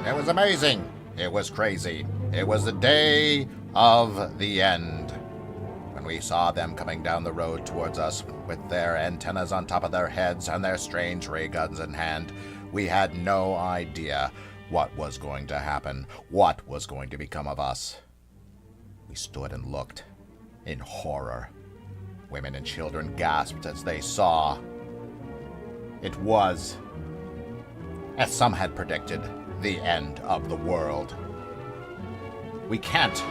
It was amazing. It was crazy. It was the day of the end. When we saw them coming down the road towards us with their antennas on top of their heads and their strange ray guns in hand, we had no idea what was going to happen, what was going to become of us. We stood and looked in horror. Women and children gasped as they saw. It was, as some had predicted, the end of the world. We can't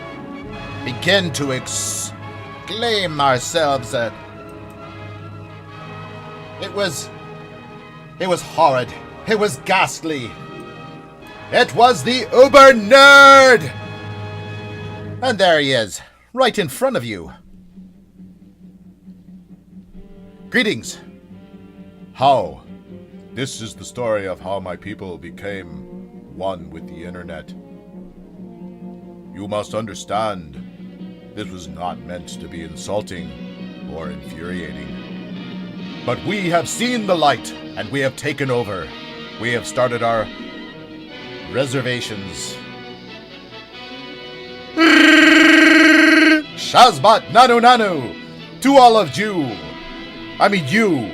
begin to exclaim ourselves that it was horrid. It was ghastly. It was the Uber Nerd! And there he is, right in front of you. Greetings. How? This is the story of how my people became one with the internet. You must understand, this was not meant to be insulting or infuriating. But we have seen the light, and we have taken over. We have started our reservations. Shazbot Nanu Nanu! To all of you! I mean you!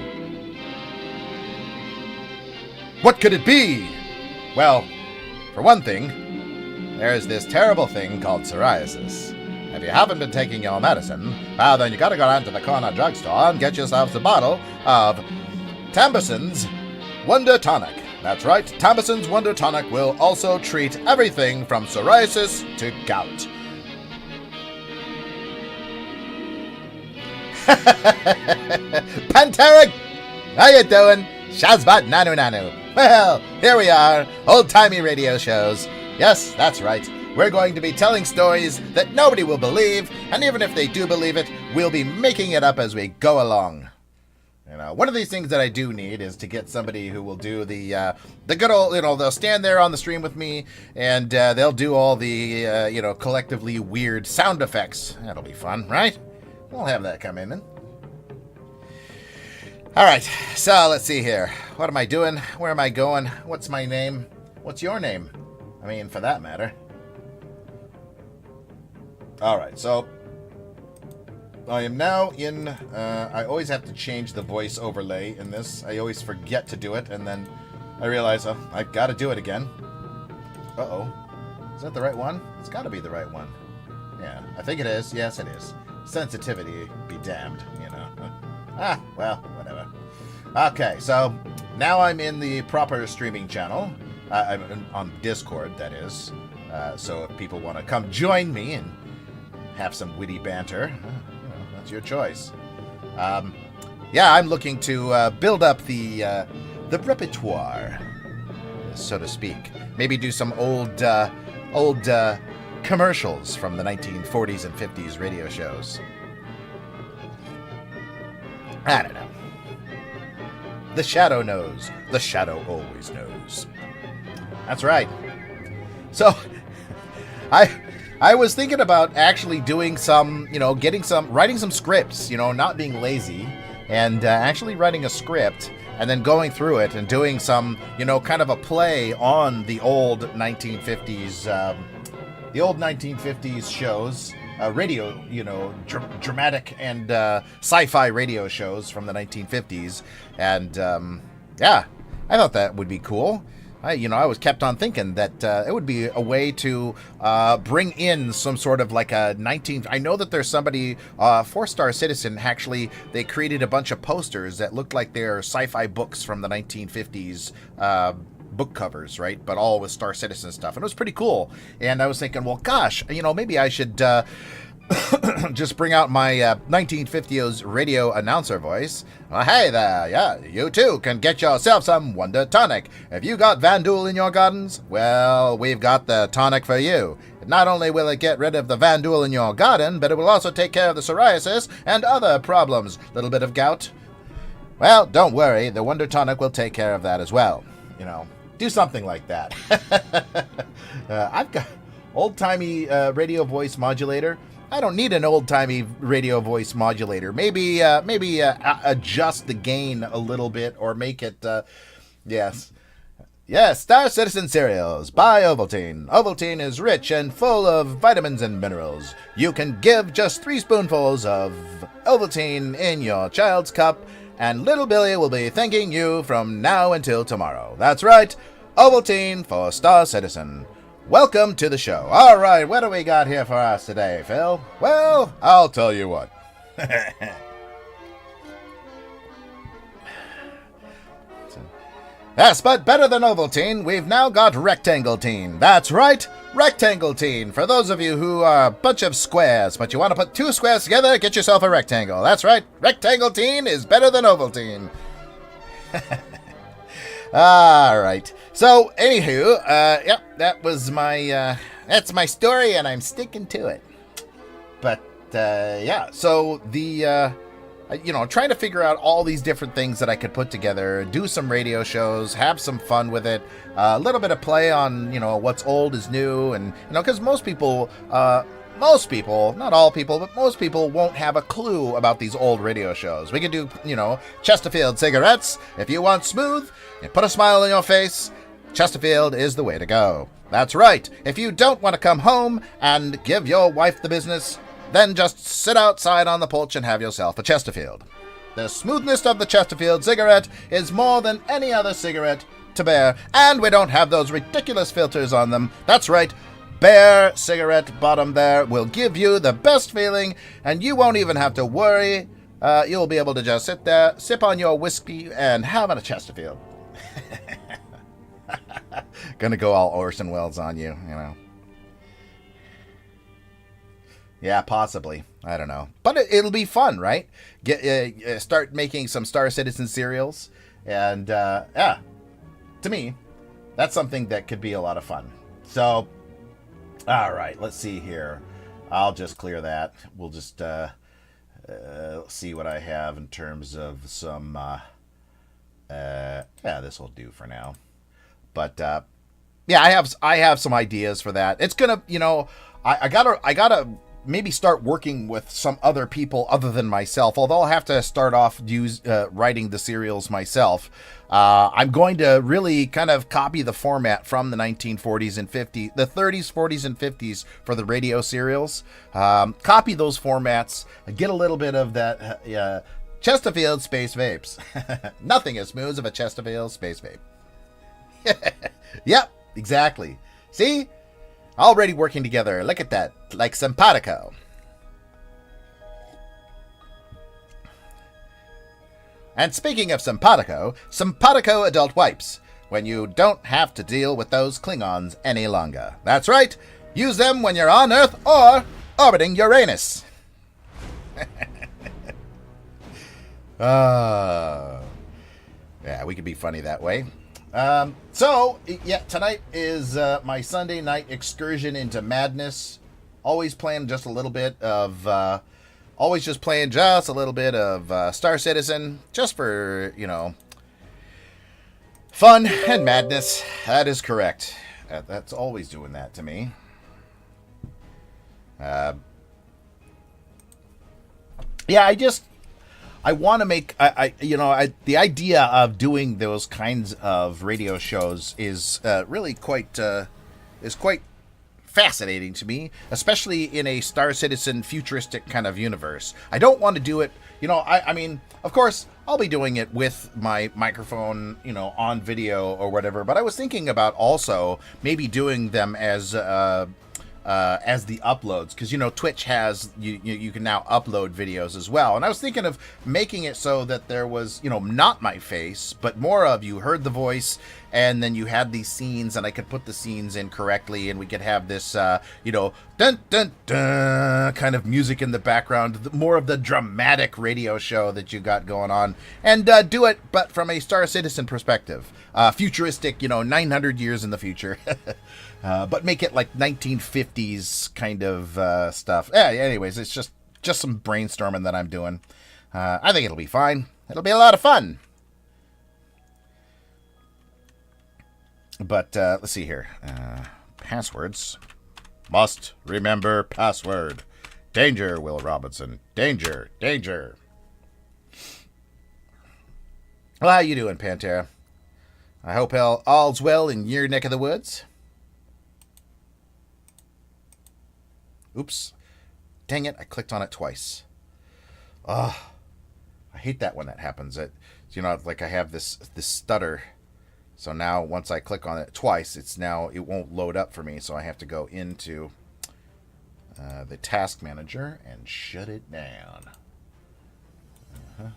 What could it be? Well, for one thing, there's this terrible thing called psoriasis. If you haven't been taking your medicine, well, then you gotta go down to the corner drugstore and get yourselves a bottle of Tambison's Wonder Tonic. That's right, Tambison's Wonder Tonic will also treat everything from psoriasis to gout. Pantera, how you doing? Shazbot Nanu Nanu. Well, here we are, old-timey radio shows. Yes, that's right. We're going to be telling stories that nobody will believe, and even if they do believe it, we'll be making it up as we go along. You know, one of these things that I do need is to get somebody who will do the good old, they'll stand there on the stream with me, and they'll do all the, collectively weird sound effects. That'll be fun, right? We'll have that come in. All right, so let's see here. What am I doing? Where am I going? What's my name? What's your name? I mean, for that matter. All right, so I am now in, I always have to change the voice overlay in this. I always forget to do it, and then I realize, I've got to do it again. Uh-oh. Is that the right one? It's got to be the right one. Yeah, I think it is. Yes, it is. Sensitivity be damned, well, whatever. Okay, so now I'm in the proper streaming channel. I'm on Discord, that is. So if people want to come join me and have some witty banter, that's your choice. I'm looking to build up the repertoire, so to speak. Maybe do some old commercials from the 1940s and 50s radio shows. I don't know. The Shadow knows. The Shadow always knows. That's right. So, I was thinking about actually doing some, writing some scripts, not being lazy, and actually writing a script, and then going through it and doing some, kind of a play on the old 1950s, shows, radio, dramatic and sci-fi radio shows from the 1950s, and I thought that would be cool. I was kept on thinking that it would be a way to bring in some sort of like a I know that there's somebody, 4-Star Citizen, actually, they created a bunch of posters that looked like they're sci-fi books from the 1950s book covers, right? But all with Star Citizen stuff. And it was pretty cool. And I was thinking, well, gosh, maybe I should just bring out my 1950s radio announcer voice. Hey there, yeah, you too can get yourself some Wonder Tonic. If you got Vandul in your gardens, well, we've got the tonic for you. Not only will it get rid of the Vandul in your garden, but it will also take care of the psoriasis and other problems. Little bit of gout. Well, don't worry, the Wonder Tonic will take care of that as well. Do something like that. I've got old-timey radio voice modulator. I don't need an old-timey radio voice modulator. Maybe adjust the gain a little bit, or make it, yes. Yes, Star Citizen cereals by Ovaltine. Ovaltine is rich and full of vitamins and minerals. You can give just 3 spoonfuls of Ovaltine in your child's cup, and little Billy will be thanking you from now until tomorrow. That's right, Ovaltine for Star Citizen. Welcome to the show. All right, what do we got here for us today, Phil? Well, I'll tell you what. Yes, but better than Ovaltine, we've now got Rectangletine. That's right, Rectangletine. For those of you who are a bunch of squares, but you want to put 2 squares together, get yourself a rectangle. That's right, Rectangletine is better than Ovaltine. All right. So, anywho, that was that's my story, and I'm sticking to it. But, so the... trying to figure out all these different things that I could put together, do some radio shows, have some fun with it, a little bit of play on, what's old is new, and, because most people, not all people, but most people won't have a clue about these old radio shows. We could do, Chesterfield cigarettes. If you want smooth and put a smile on your face, Chesterfield is the way to go. That's right. If you don't want to come home and give your wife the business, then just sit outside on the porch and have yourself a Chesterfield. The smoothness of the Chesterfield cigarette is more than any other cigarette to bear, and we don't have those ridiculous filters on them. That's right, bare cigarette bottom there will give you the best feeling, and you won't even have to worry. You'll be able to just sit there, sip on your whiskey, and have a Chesterfield. Gonna go all Orson Welles on you, Yeah, possibly. I don't know. But it'll be fun, right? Start making some Star Citizen cereals. And, to me, that's something that could be a lot of fun. So, all right, let's see here. I'll just clear that. We'll just see what I have in terms of some... this will do for now. But, I have some ideas for that. It's gonna, I gotta maybe start working with some other people other than myself, although I'll have to start off writing the serials myself. I'm going to really kind of copy the format from the 1940s and 50s, the 30s, 40s, and 50s for the radio serials. Copy those formats, get a little bit of that Chesterfield Space Vapes. Nothing as smooth as a Chesterfield Space Vape. Yep, exactly. See? Already working together. Look at that. Like simpatico. And speaking of simpatico adult wipes. When you don't have to deal with those Klingons any longer. That's right. Use them when you're on Earth or orbiting Uranus. Yeah, we could be funny that way. Tonight is my Sunday night excursion into madness. Always playing just a little bit of, Star Citizen, just for, fun and madness. That is correct. That's always doing that to me. I want to make, the idea of doing those kinds of radio shows is really quite fascinating to me, especially in a Star Citizen futuristic kind of universe. I don't want to do it, I mean, of course, I'll be doing it with my microphone, on video or whatever, but I was thinking about also maybe doing them as the uploads, because Twitch has you can now upload videos as well, and I was thinking of making it so that there was not my face, but more of you heard the voice, and then you had these scenes, and I could put the scenes in correctly, and we could have this dun dun dun kind of music in the background, more of the dramatic radio show that you got going on, and do it but from a Star Citizen perspective, futuristic, 900 years in the future. But make it like 1950s kind of stuff. Anyways, it's just some brainstorming that I'm doing. I think it'll be fine. It'll be a lot of fun. But let's see here. Passwords. Must remember password. Danger, Will Robinson. Danger, danger. Well, how you doing, Pantera? I hope all's well in your neck of the woods. Oops. Dang it, I clicked on it twice. Ugh. I hate that when that happens. Like I have this stutter. So now once I click on it twice, it won't load up for me. So I have to go into the task manager and shut it down. There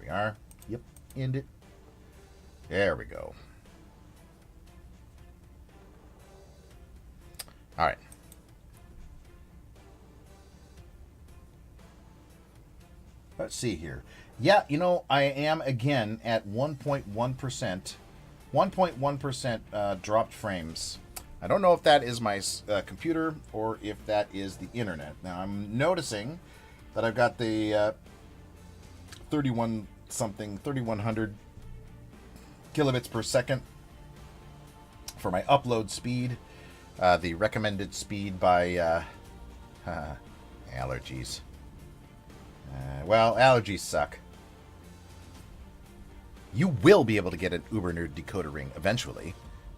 we are. Yep, end it. There we go. All right. Let's see here. Yeah, I am again at 1.1%. 1.1% dropped frames. I don't know if that is my computer or if that is the internet. Now, I'm noticing that I've got the 3100 kilobits per second for my upload speed. The recommended speed by allergies. Well, allergies suck. You will be able to get an Uber Nerd decoder ring eventually.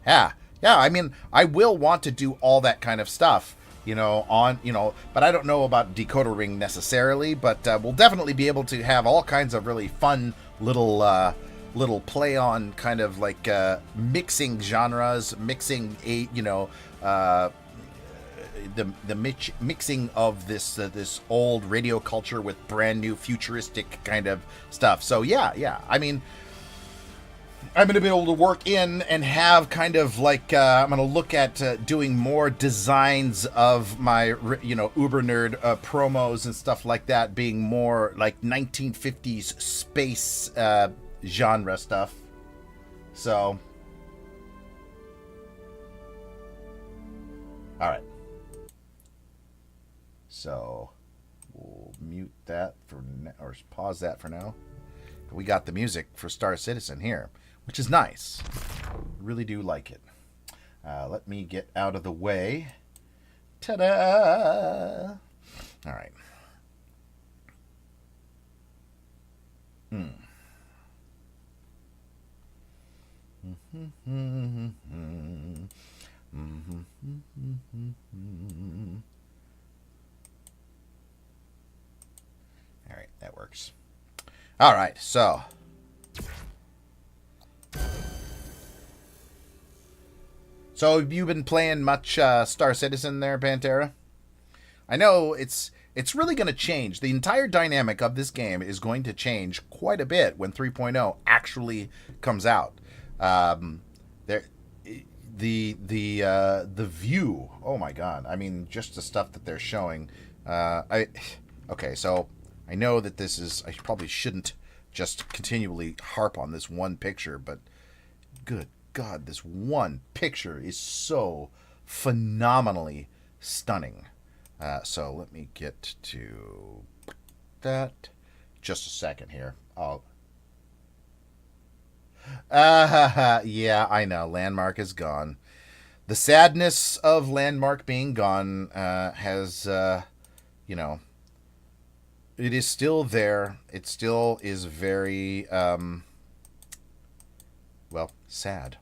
Yeah. I mean, I will want to do all that kind of stuff, but I don't know about decoder ring necessarily, but we'll definitely be able to have all kinds of really fun little play on kind of like mixing genres, mixing mixing of this old radio culture with brand new futuristic kind of stuff. So yeah. I mean, I'm going to be able to work in and have kind of like I'm going to look at doing more designs of my Uber Nerd promos and stuff like that, being more like 1950s space genre stuff. So, all right. So we'll mute that or pause that for now. We got the music for Star Citizen here, which is nice. Really do like it. Let me get out of the way. Ta-da! All right. All right, that works. All right, so have you been playing much Star Citizen there, Pantera? I know it's really going to change. The entire dynamic of this game is going to change quite a bit when 3.0 actually comes out. The view. Oh my god! I mean, just the stuff that they're showing. Okay, so I know that this is. I probably shouldn't just continually harp on this one picture, but good God, this one picture is so phenomenally stunning. So let me get to that. Just a second here. Yeah, I know. Landmark is gone. The sadness of Landmark being gone has, it is still there. It still is very, sad.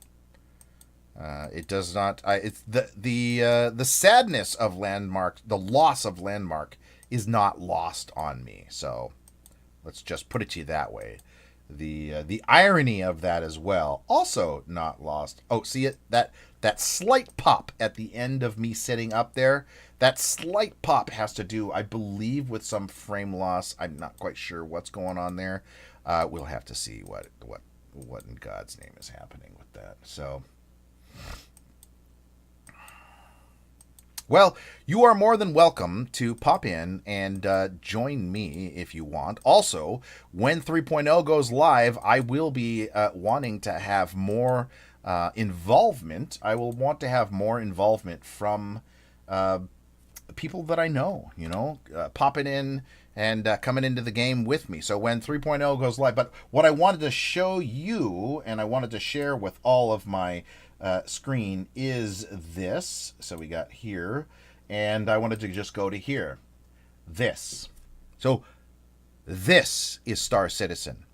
It does not. It's the sadness of Landmark, the loss of Landmark, is not lost on me. So, let's just put it to you that way. The irony of that as well, also not lost. Oh, see it, that slight pop at the end of me sitting up there. That slight pop has to do, I believe, with some frame loss. I'm not quite sure what's going on there. We'll have to see what in God's name is happening with that. So, well, you are more than welcome to pop in and join me if you want. Also, when 3.0 goes live, I will be wanting to have more involvement. I will want to have more involvement from people that I know, popping in and coming into the game with me. So when 3.0 goes live, but what I wanted to show you and I wanted to share with all of my screen is this. So we got here, and I wanted to just go to here. This. So this is Star Citizen.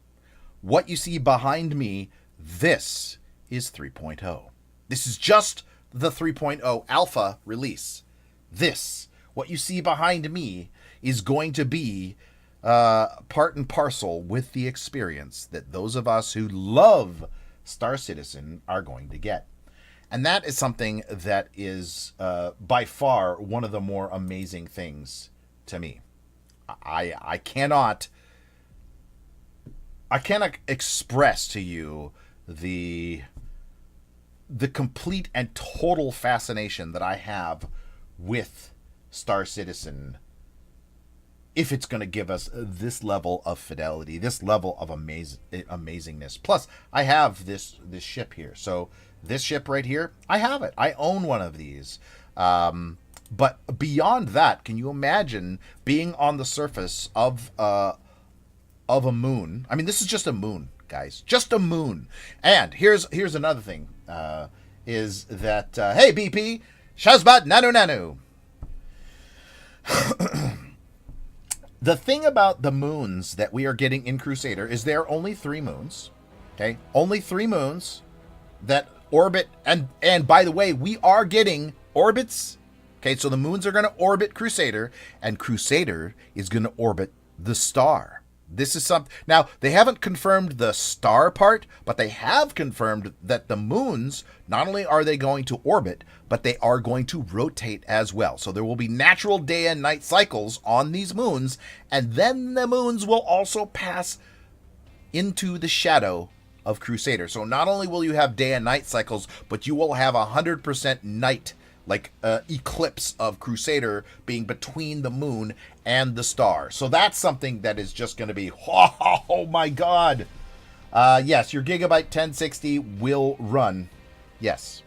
What you see behind me, this is 3.0. This is just the 3.0 alpha release. This, what you see behind me, is going to be part and parcel with the experience that those of us who love Star Citizen are going to get. And that is something that is by far one of the more amazing things to me. I cannot express to you the complete and total fascination that I have with Star Citizen, if it's going to give us this level of fidelity, this level of amazingness. Plus, I have this ship here. So this ship right here, I have it. I own one of these. But beyond that, can you imagine being on the surface of a moon? I mean, this is just a moon, guys. Just a moon. And here's another thing. Is that, hey, BP, Shazbot Nanu Nanu. The thing about the moons that we are getting in Crusader is there are only 3 moons. Okay? Only 3 moons that orbit. And by the way, we are getting orbits. Okay, so the moons are going to orbit Crusader, and Crusader is going to orbit the star. This is something. Now, they haven't confirmed the star part, but they have confirmed that the moons, not only are they going to orbit, but they are going to rotate as well. So there will be natural day and night cycles on these moons, and then the moons will also pass into the shadow of Crusader. So not only will you have day and night cycles, but you will have 100% night, like eclipse of Crusader being between the moon and the star. So that's something that is just going to be, oh my god. Yes, your Gigabyte 1060 will run. Yes.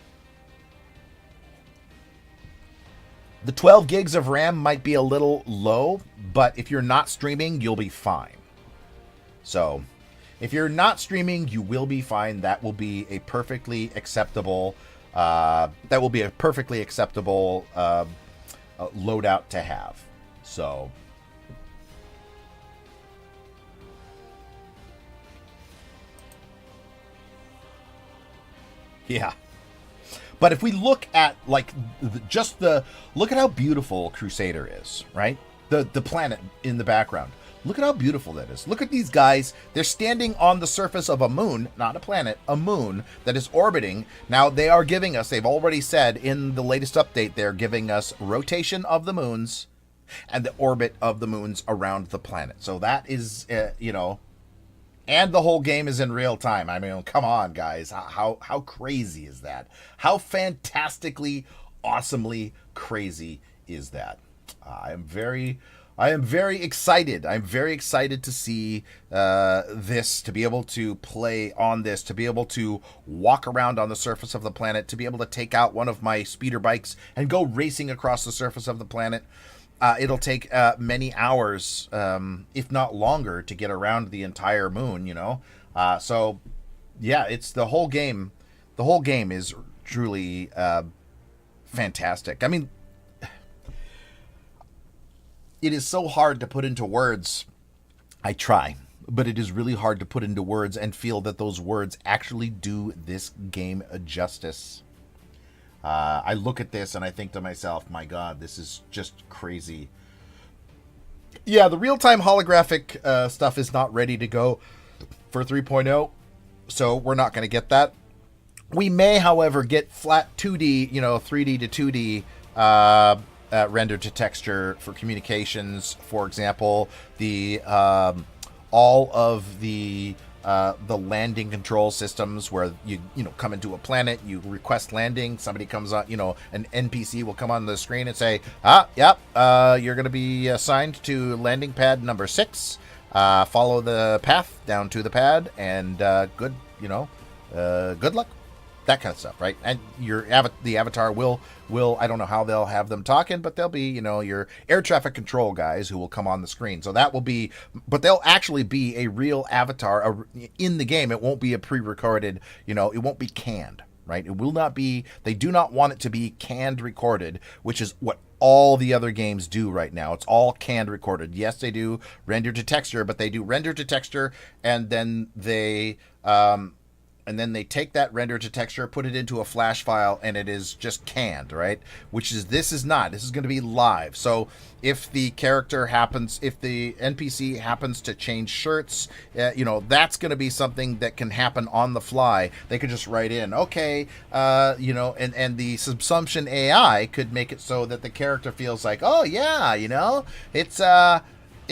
The 12 gigs of RAM might be a little low, but if you're not streaming, you'll be fine. So, if you're not streaming, you will be fine. That will be a perfectly acceptable loadout to have. So, yeah. But if we look at like look at how beautiful Crusader is, right? The planet in the background. Look at how beautiful that is. Look at these guys. They're standing on the surface of a moon, not a planet, a moon that is orbiting. Now, they are giving us, they've already said in the latest update, they're giving us rotation of the moons and the orbit of the moons around the planet. So that is, and the whole game is in real time. I mean, come on, guys. How crazy is that? How fantastically, awesomely crazy is that? I am very excited. I'm very excited to see this, to be able to play on this, to be able to walk around on the surface of the planet, to be able to take out one of my speeder bikes and go racing across the surface of the planet. It'll take many hours, if not longer, to get around the entire moon, So, yeah, it's the whole game. The whole game is truly fantastic. I mean, it is so hard to put into words. I try, but it is really hard to put into words and feel that those words actually do this game justice. I look at this and I think to myself, my God, this is just crazy. Yeah, the real-time holographic stuff is not ready to go for 3.0, so we're not going to get that. We may, however, get flat 2D, 3D to 2D render to texture for communications. For example, the all of the landing control systems where you come into a planet, you request landing, somebody comes on, an NPC will come on the screen and say, you're going to be assigned to landing pad number 6. Follow the path down to the pad, and good luck. That kind of stuff, right? And the avatar will I don't know how they'll have them talking, but they'll be, your air traffic control guys who will come on the screen. So that will be, but they'll actually be a real avatar in the game. It won't be a pre-recorded, it won't be canned, right? It will not be, they do not want it to be canned recorded, which is what all the other games do right now. It's all canned recorded. Yes, they do render to texture, but they do render to texture, and then they, and then they take that render to texture, put it into a flash file, and it is just canned, right? Which is, this is not. This is going to be live. So if the character happens, if the NPC happens to change shirts, that's going to be something that can happen on the fly. They could just write in, okay, and the subsumption AI could make it so that the character feels like, oh yeah,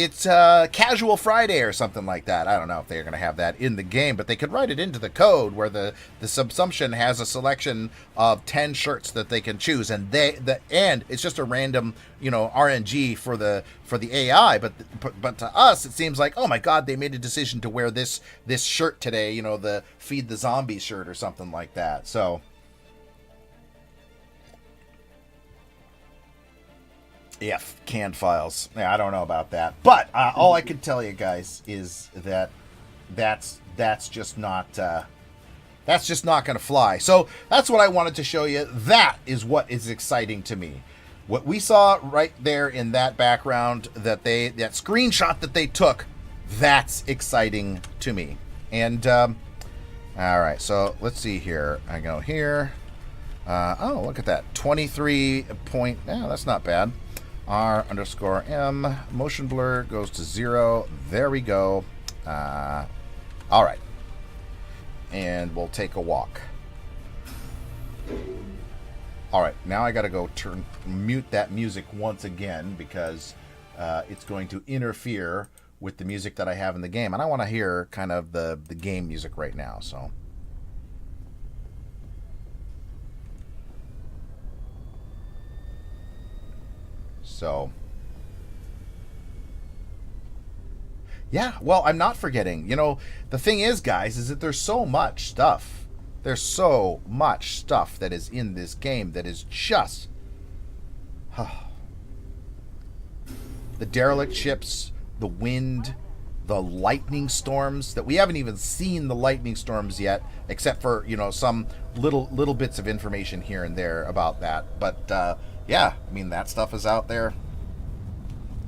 it's Casual Friday or something like that. I don't know if they're going to have that in the game, but they could write it into the code where the subsumption has a selection of 10 shirts that they can choose, and it's just a random RNG for the AI. But to us, it seems like, oh my God, they made a decision to wear this shirt today. The Feed the Zombie shirt or something like that. So. Yeah, canned files. Yeah, I don't know about that, but all I can tell you guys is that that's just not going to fly. So that's what I wanted to show you. That is what is exciting to me. What we saw right there in that background, that screenshot that they took, that's exciting to me. And all right, so let's see here. I go here. Oh, look at that, 23 point. Yeah, that's not bad. R_M motion blur goes to 0. There we go. All right, and we'll take a walk. All right, now I gotta go mute that music once again because it's going to interfere with the music that I have in the game, and I want to hear kind of the game music right now. So, yeah, well, I'm not forgetting. The thing is, guys, is that there's so much stuff. There's so much stuff that is in this game that is just... the derelict ships, the wind, the lightning storms, that we haven't even seen the lightning storms yet, except for, some little bits of information here and there about that. But, yeah, I mean, that stuff is out there.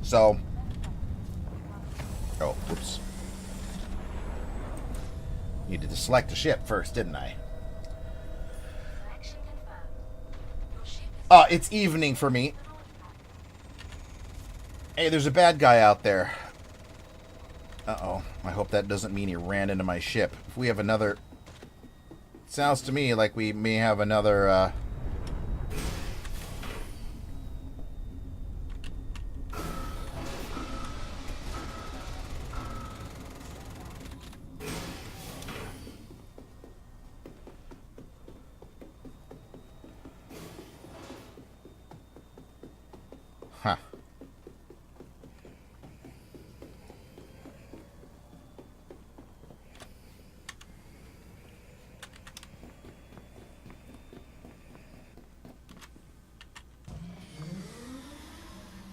So, oh, oops. Needed to select a ship first, didn't I? It's evening for me. Hey, there's a bad guy out there. Uh-oh. I hope that doesn't mean he ran into my ship. If we have another... Sounds to me like we may have another, Huh.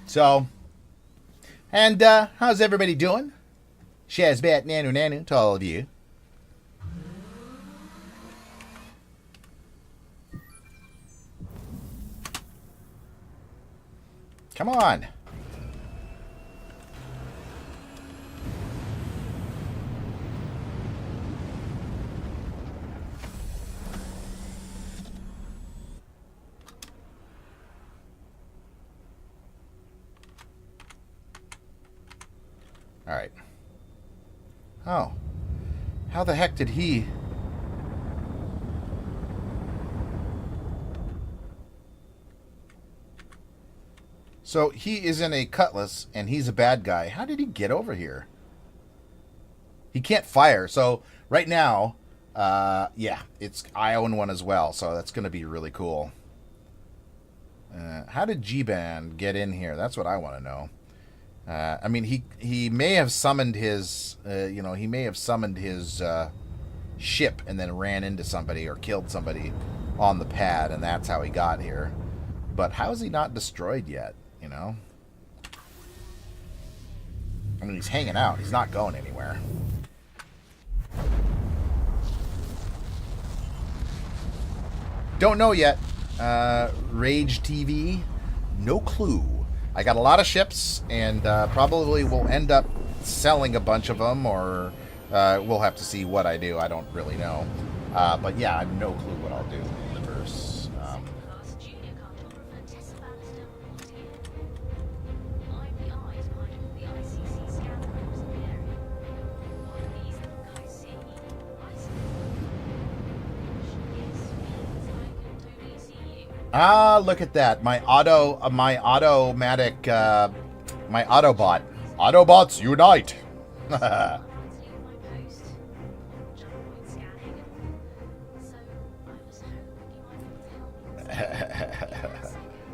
So, and how's everybody doing? Shazbat Nanu to all of you. Come on. All right. Oh. How the heck did he... So he is in a Cutlass, and he's a bad guy. How did he get over here? He can't fire. So right now, yeah, I own one as well. So that's going to be really cool. How did G-Ban get in here? That's what I want to know. I mean, he may have summoned his, he may have summoned his ship and then ran into somebody or killed somebody on the pad, and that's how he got here. But how is he not destroyed yet? I mean, he's hanging out. He's not going anywhere. Don't know yet. Rage TV, no clue. I got a lot of ships, and probably will end up selling a bunch of them, or we'll have to see what I do. I don't really know. But yeah, I have no clue what I'll do in the verse. Look at that! My automatic, my Autobot. Autobots unite!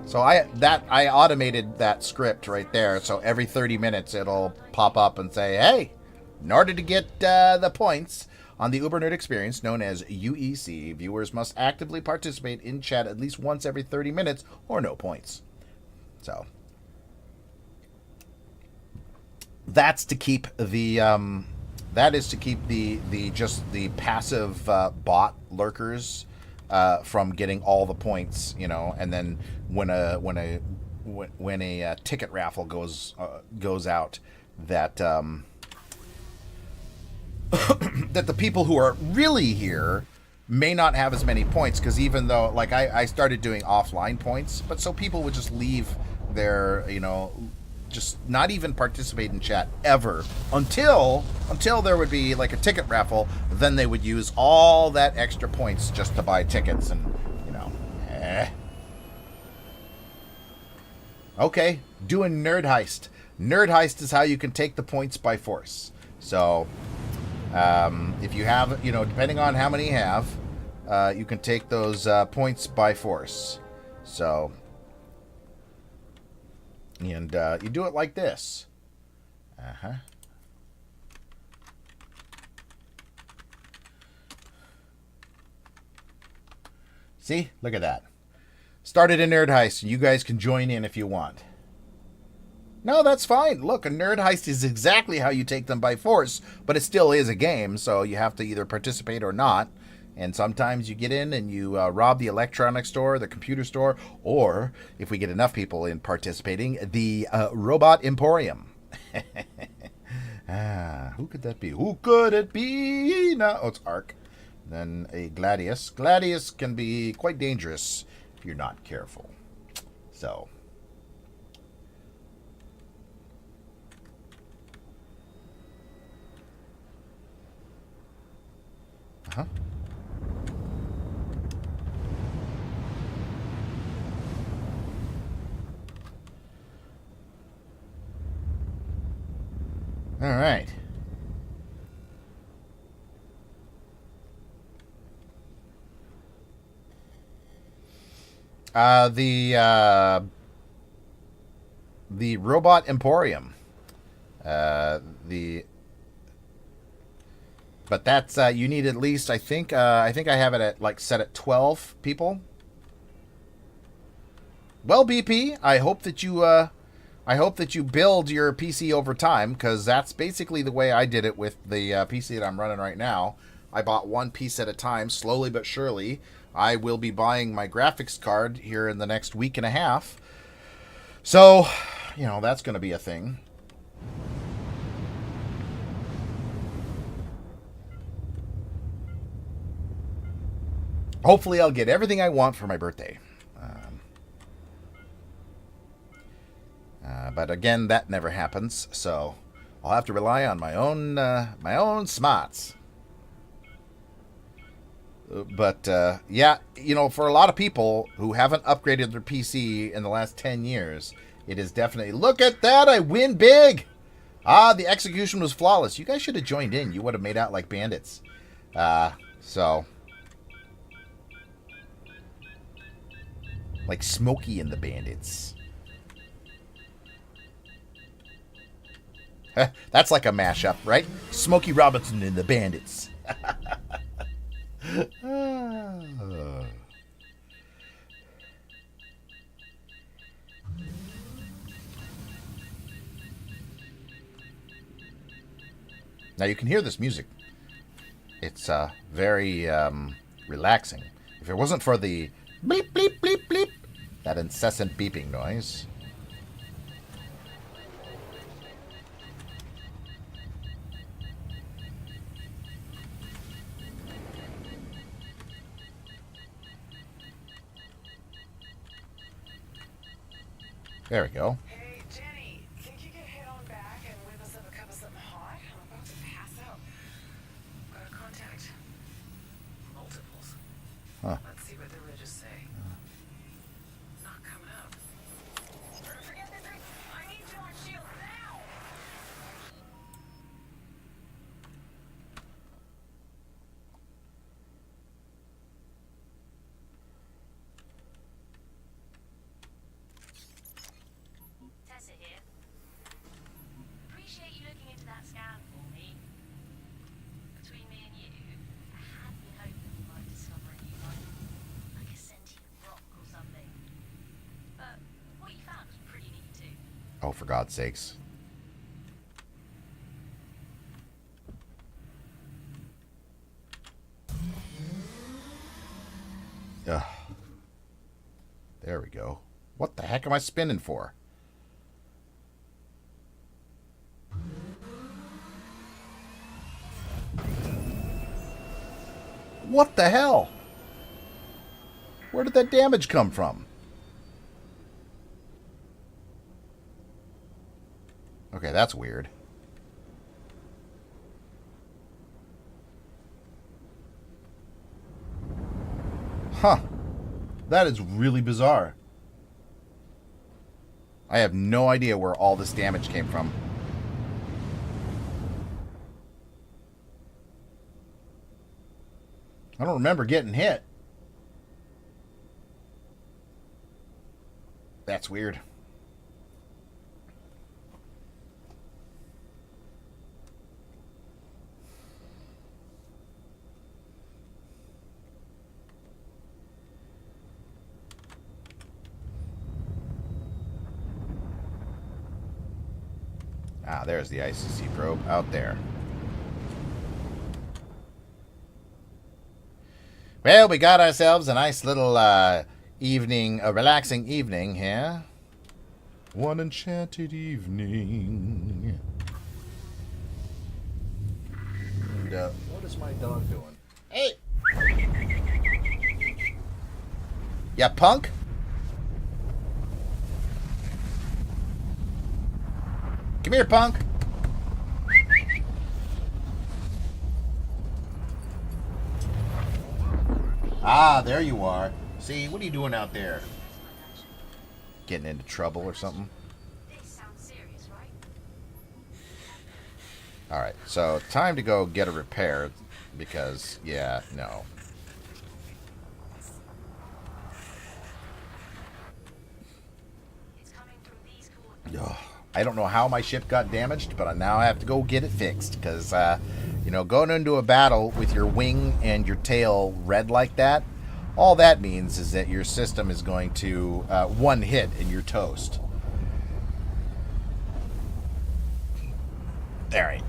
So I automated that script right there. So every 30 minutes it'll pop up and say, "Hey, in order to get the points on the Uber Nerd Experience, known as UEC, viewers must actively participate in chat at least once every 30 minutes, or no points." So that's to keep the that is to keep the just the passive bot lurkers from getting all the points, you know. And then when a ticket raffle goes out, that that the people who are really here may not have as many points, because even though, like, I started doing offline points, but so people would just leave their, you know, just not even participate in chat ever until there would be like a ticket raffle. Then they would use all that extra points just to buy tickets, and you know, Okay, doing Nerd Heist. Nerd Heist is how you can take the points by force. So if you have, you know, depending on how many you have, you can take those points by force. So, and you do it like this. See? Look at that. Started a Nerd Heist. You guys can join in if you want. No, that's fine. Look, a Nerd Heist is exactly how you take them by force, but it still is a game, so you have to either participate or not. And sometimes you get in and you rob the electronics store, the computer store, or, if we get enough people in participating, the Robot Emporium. Who could that be? Who could it be? No, oh, it's Ark. Then a Gladius. Gladius can be quite dangerous if you're not careful. So... All right. The Robot Emporium. But that's you need at least, I think I have it at like set at 12 people. Well, BP, I hope that you build your PC over time, because that's basically the way I did it with the PC that I'm running right now. I bought one piece at a time, slowly but surely. I will be buying my graphics card here in the next week and a half. So, you know, that's going to be a thing. Hopefully I'll get everything I want for my birthday. But again, that never happens, so I'll have to rely on my own smarts. But yeah, you know, for a lot of people who haven't upgraded their PC in the last 10 years, it is definitely, look at that, I win big! The execution was flawless. You guys should have joined in. You would have made out like bandits. So... like Smokey and the Bandits. That's like a mashup, right? Smokey Robinson and the Bandits. Now you can hear this music. It's very relaxing. If it wasn't for the bleep, bleep, bleep, bleep, that incessant beeping noise. There we go. Hey, Jenny, think you could head on back and whip us up a cup of something hot? I'm about to pass out. Got a contact. Multiples. Huh. Let's see what the ridges say. Not coming up. Forget this thing. I need you on shield now! Tessa here. Appreciate you looking into that scan for me. Between me and you, I had been hoping we might discover a new life, like a sentient rock or something. But what you found was pretty neat too. Oh, for God's sakes. Ugh. There we go. What the heck am I spinning for? What the hell? Where did that damage come from? Okay, that's weird. Huh. That is really bizarre. I have no idea where all this damage came from. I don't remember getting hit. That's weird. Ah, there's the ICC probe out there. Well, we got ourselves a nice little evening, a relaxing evening here. One enchanted evening. And what is my dog doing? Hey! Ya punk? Come here, punk. Ah, there you are. See, what are you doing out there? Getting into trouble or something? This sounds serious, right? Alright, so time to go get a repair because, yeah, no. It's coming from these coordinates. Ugh. I don't know how my ship got damaged, but I now have to go get it fixed because, you know, going into a battle with your wing and your tail red like that, all that means is that your system is going to one hit and you're toast. Alright.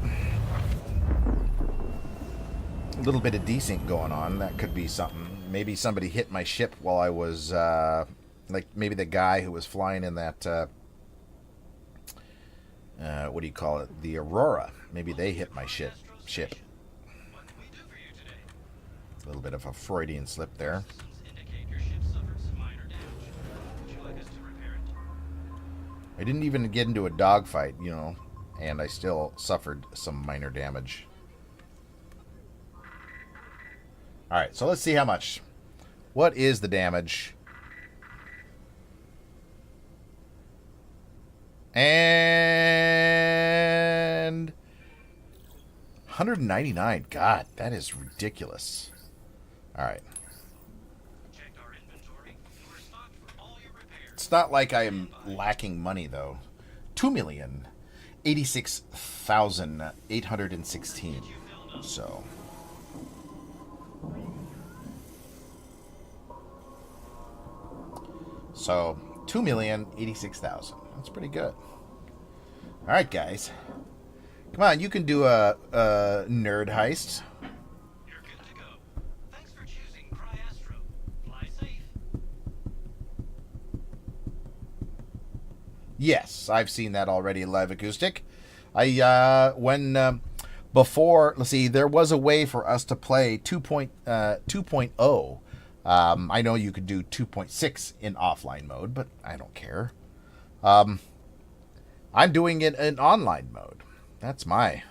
A little bit of desync going on. That could be something. Maybe somebody hit my ship while I was, like, maybe the guy who was flying in that, what do you call it? The Aurora. Maybe they hit my ship. A little bit of a Freudian slip there. I didn't even get into a dogfight, you know, and I still suffered some minor damage. Alright, so let's see how much. What is the damage? And 199. God, that is ridiculous. All right. It's not like I am lacking money though. 2,086,816. So. So 2,086,000. That's pretty good. All right, guys. Come on, you can do a nerd heist. You're good to go. Thanks for choosing Cryastro. Fly safe. Yes, I've seen that already, Live Acoustic. Before, let's see, there was a way for us to play 2.0. I know you could do 2.6 in offline mode, but I don't care. I'm doing it in online mode. That's my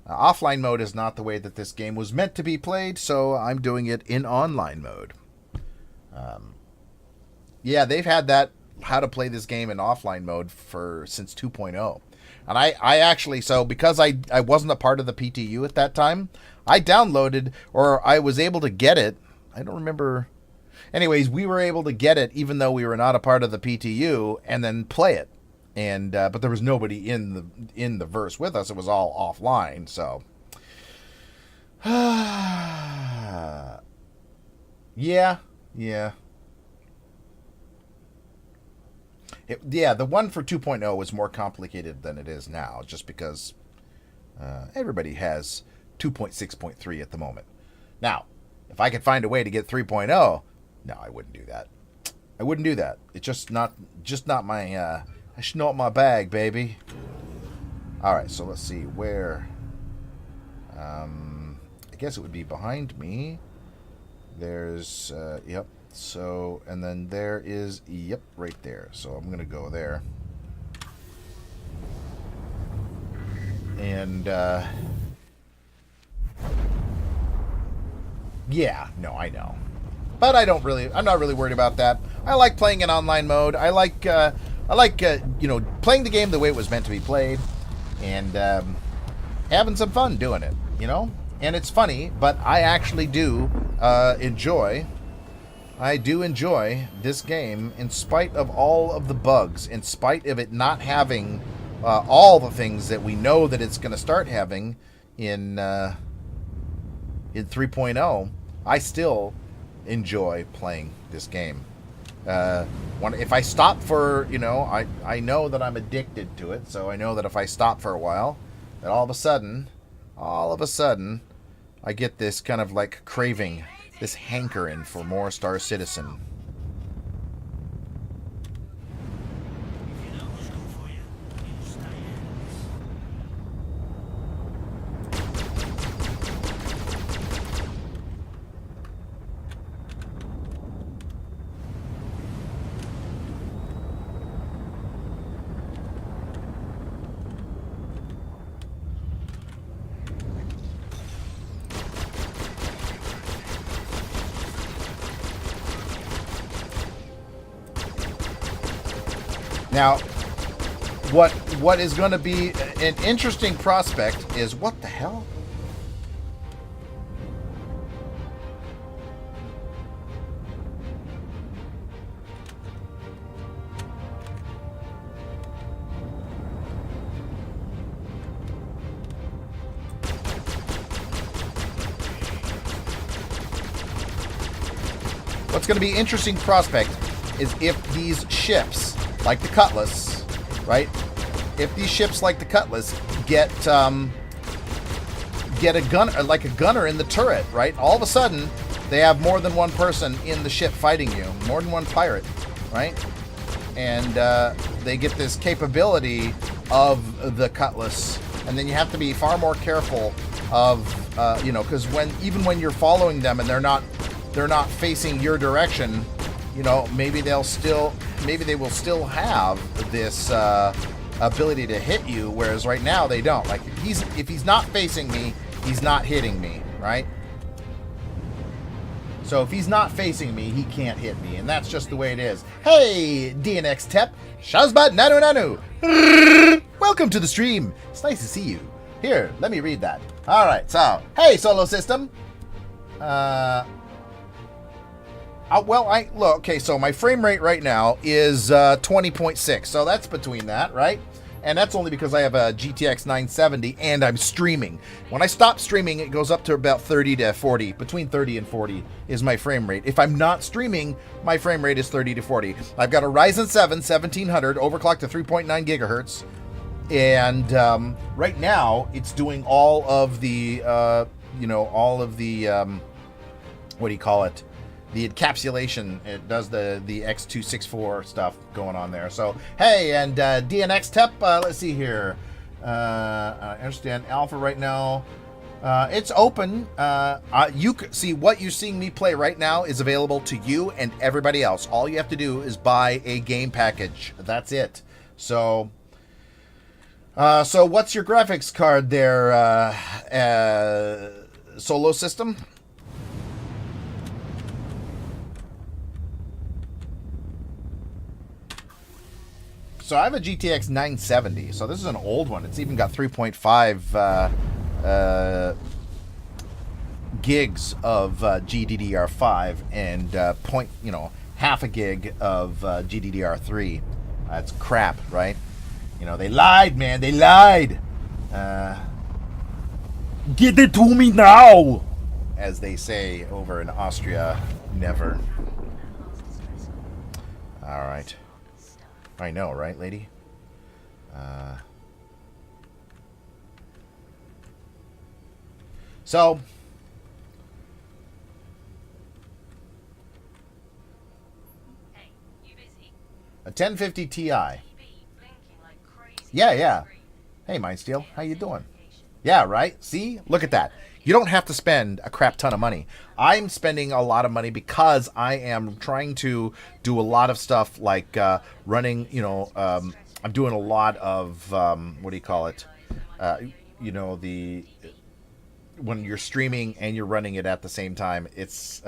offline mode is not the way that this game was meant to be played, so I'm doing it in online mode. Yeah, they've had that how to play this game in offline mode since 2.0. And I actually, so because I wasn't a part of the PTU at that time, I downloaded, or I was able to get it. I don't remember. Anyways, we were able to get it even though we were not a part of the PTU, and then play it. And but there was nobody in the verse with us. It was all offline. So yeah. The one for 2.0 was more complicated than it is now, just because everybody has 2.6.3 at the moment. Now, if I could find a way to get 3.0, no, I wouldn't do that. I wouldn't do that. It's just not my it's not my bag, baby. All right, so let's see where. I guess it would be behind me. There's yep. So, and then there is, yep, right there. So I'm going to go there. And, yeah, no, I know. But I'm not really worried about that. I like playing in online mode. I like, playing the game the way it was meant to be played. And, having some fun doing it, And it's funny, but I actually do, enjoy this game in spite of all of the bugs, in spite of it not having all the things that we know that it's going to start having in 3.0. I still enjoy playing this game. If I stop for, I know that I'm addicted to it, so I know that if I stop for a while, that all of a sudden, I get this kind of like craving, this hankering for more Star Citizen. Now, what is going to be an interesting prospect is, what the hell? What's going to be interesting prospect is if these ships, like the Cutlass, right? If these ships like the Cutlass get a gun, like a gunner in the turret, right? All of a sudden, they have more than one person in the ship fighting you, more than one pirate, right? And they get this capability of the Cutlass, and then you have to be far more careful of, because even when you're following them and they're not facing your direction, maybe they will still have this ability to hit you, whereas right now they don't. Like, if he's not facing me, he's not hitting me, right? So if he's not facing me, he can't hit me, and that's just the way it is. Hey, DNX Tep, Shazbat Nanu Nanu. Welcome to the stream. It's nice to see you. Here, let me read that. All right, so, hey, Solar System. Okay, so my frame rate right now is 20.6, so that's between that, right? And that's only because I have a GTX 970 and I'm streaming. When I stop streaming, it goes up to about 30 to 40. Between 30 and 40 is my frame rate. If I'm not streaming, my frame rate is 30 to 40. I've got a Ryzen 7 1700 overclocked to 3.9 gigahertz. And right now, it's doing all of the, what do you call it? The encapsulation. It does the X264 stuff going on there. So, hey, and DNX Tep, let's see here. I understand Alpha right now. It's open. You see what you're seeing me play right now is available to you and everybody else. All you have to do is buy a game package. That's it. So what's your graphics card there, Solo System? So I have a GTX 970. So this is an old one. It's even got 3.5 gigs of GDDR5 and half a gig of GDDR3. That's crap, right? They lied, man. They lied. Get it to me now, as they say over in Austria. Never. All right. I know, right, lady? So, Hey, you busy? a 1050 Ti. TV blinking like crazy. Yeah. Hey, Mindsteel, how you doing? Yeah, right? See? Look at that. You don't have to spend a crap ton of money. I'm spending a lot of money because I am trying to do a lot of stuff like running, I'm doing a lot of, what do you call it? When you're streaming and you're running it at the same time, it's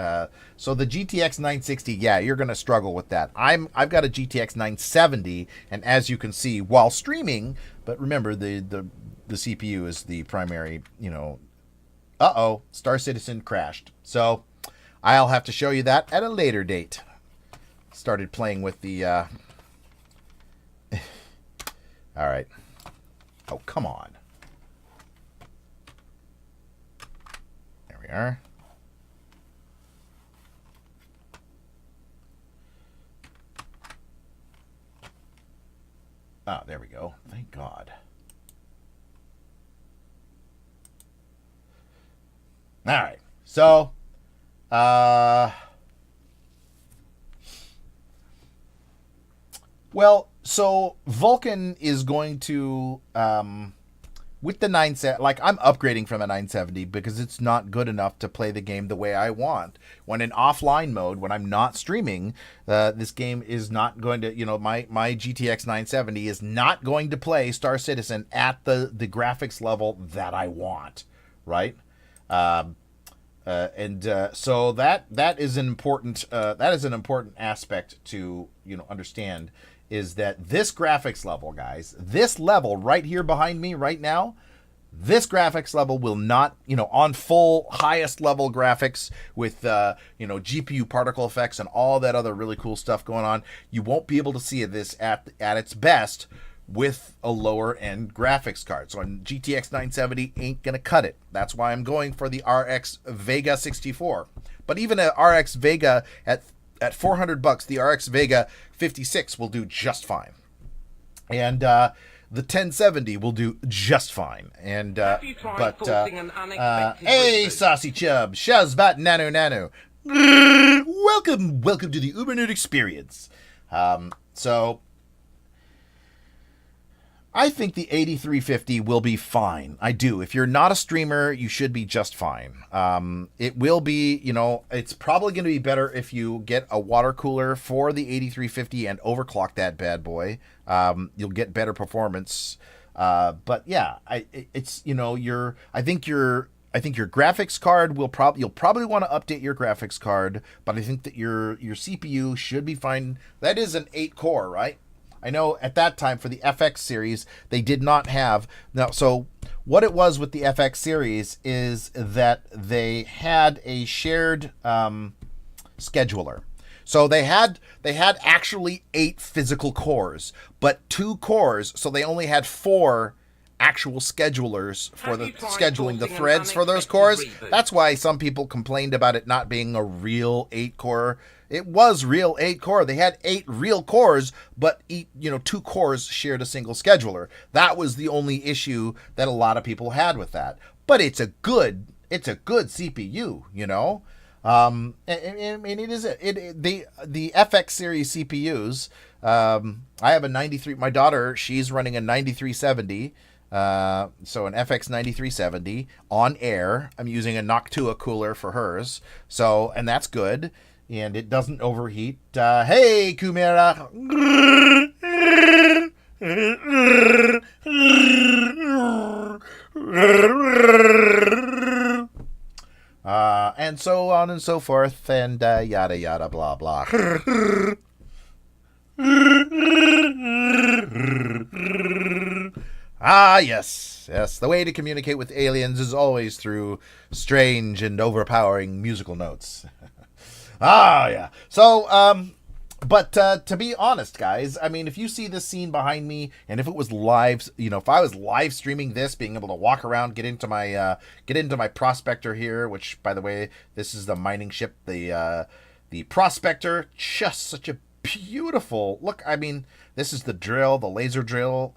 so the GTX 960. Yeah, you're gonna struggle with that. I've got a GTX 970, and as you can see, while streaming, but remember the CPU is the primary. Star Citizen crashed. So I'll have to show you that at a later date. Started playing with the. All right. Oh, come on. We are. There we go. Thank God. All right. So, so Vulkan is going to, with the 970, like I'm upgrading from a 970 because it's not good enough to play the game the way I want. When in offline mode, when I'm not streaming, this game is not going to, my GTX 970 is not going to play Star Citizen at the graphics level that I want, right? So that is an important aspect to understand, is that this graphics level, guys, this level right here behind me right now, this graphics level will not, on full highest level graphics with GPU particle effects and all that other really cool stuff going on, you won't be able to see this at its best with a lower end graphics card. So a GTX 970 ain't gonna cut it. That's why I'm going for the RX Vega 64. But even a RX Vega at $400, the RX Vega 56 will do just fine. And the 1070 will do just fine. And hey, Saucy Chub, Shazbat Nanu. Welcome to the Uber Nerd Experience. So I think the 8350 will be fine. I do. If you're not a streamer, you should be just fine. It will be, it's probably going to be better if you get a water cooler for the 8350 and overclock that bad boy. You'll get better performance. But yeah, I think your graphics card you'll probably want to update your graphics card, but I think that your CPU should be fine. That is an 8-core, right? I know at that time for the FX series, they did not have. Now, so what it was with the FX series is that they had a shared scheduler. So they had actually 8 physical cores, but 2 cores, so they only had 4 actual schedulers for the scheduling the threads for those cores. That's why some people complained about it not being a real 8-core. It was real 8-core. They had 8 real cores, but 2 cores shared a single scheduler. That was the only issue that a lot of people had with that. But it's a good CPU, and it is the FX series CPUs. I have a 93. My daughter, she's running a 9370. So an FX 9370 on air. I'm using a Noctua cooler for hers. So, and that's good. And it doesn't overheat. Hey, Kumira. And so on and so forth, and yada yada blah blah. Yes. The way to communicate with aliens is always through strange and overpowering musical notes. Yeah. So, but to be honest, guys, I mean, if you see this scene behind me, and if it was live, if I was live streaming this, being able to walk around, get into my Prospector here, which, by the way, this is the mining ship, the Prospector, just such a beautiful look. I mean, this is the drill, the laser drill.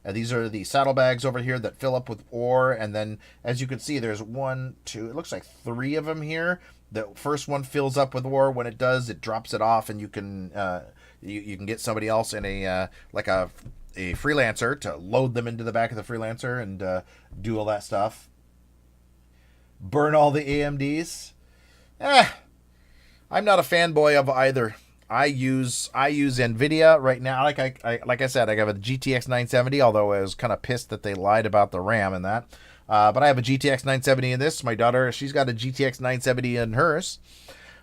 These are the saddlebags over here that fill up with ore, and then, as you can see, there's 1, 2, it looks like 3 of them here. The first one fills up with ore. When it does, it drops it off, and you can you can get somebody else in a freelancer to load them into the back of the freelancer and do all that stuff. Burn all the AMDs. I'm not a fanboy of either. I use NVIDIA right now. Like I said, I have a GTX 970. Although I was kind of pissed that they lied about the RAM and that. But I have a GTX 970 in this. My daughter, she's got a GTX 970 in hers.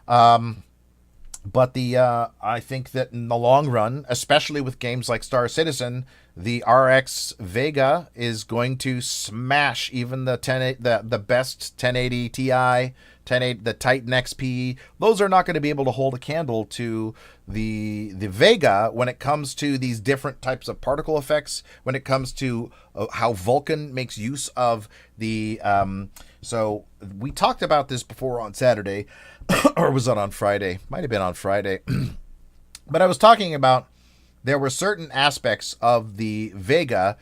But I think that in the long run, especially with games like Star Citizen, the RX Vega is going to smash even the best 1080 Ti, the Titan XP. Those are not going to be able to hold a candle to the Vega when it comes to these different types of particle effects, when it comes to how Vulkan makes use of the... So we talked about this before on Saturday, or was it on Friday? Might have been on Friday. But I was talking about there were certain aspects of the Vega,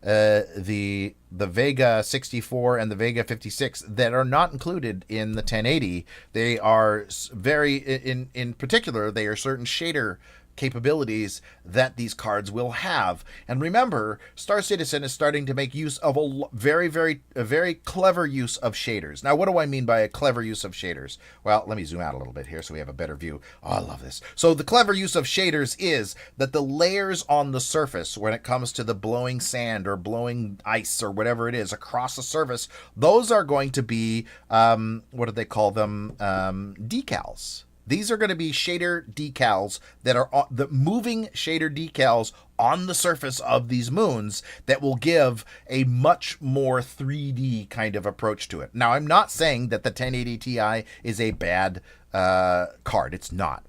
the Vega 64 and the Vega 56 that are not included in the 1080. They are very, in particular, they are certain shader capabilities that these cards will have. And remember, Star Citizen is starting to make use of a very clever use of shaders. Now, what do I mean by a clever use of shaders? Well, let me zoom out a little bit here so we have a better view. Oh, I love this. So the clever use of shaders is that the layers on the surface, when it comes to the blowing sand or blowing ice or whatever it is across the surface, those are going to be, what do they call them? Decals. These are going to be shader decals that are the moving shader decals on the surface of these moons that will give a much more 3D kind of approach to it. Now, I'm not saying that the 1080 Ti is a bad card. It's not.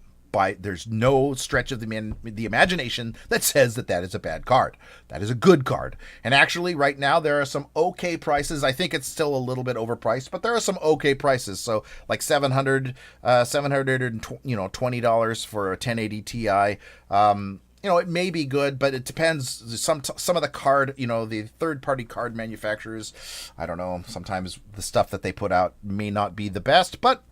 There's no stretch of the imagination that says that is a bad card. That is a good card. And actually, right now, there are some okay prices. I think it's still a little bit overpriced, but there are some okay prices. So, like $720 for a 1080 Ti. It may be good, but it depends. Some of the card, the third-party card manufacturers, I don't know. Sometimes the stuff that they put out may not be the best, but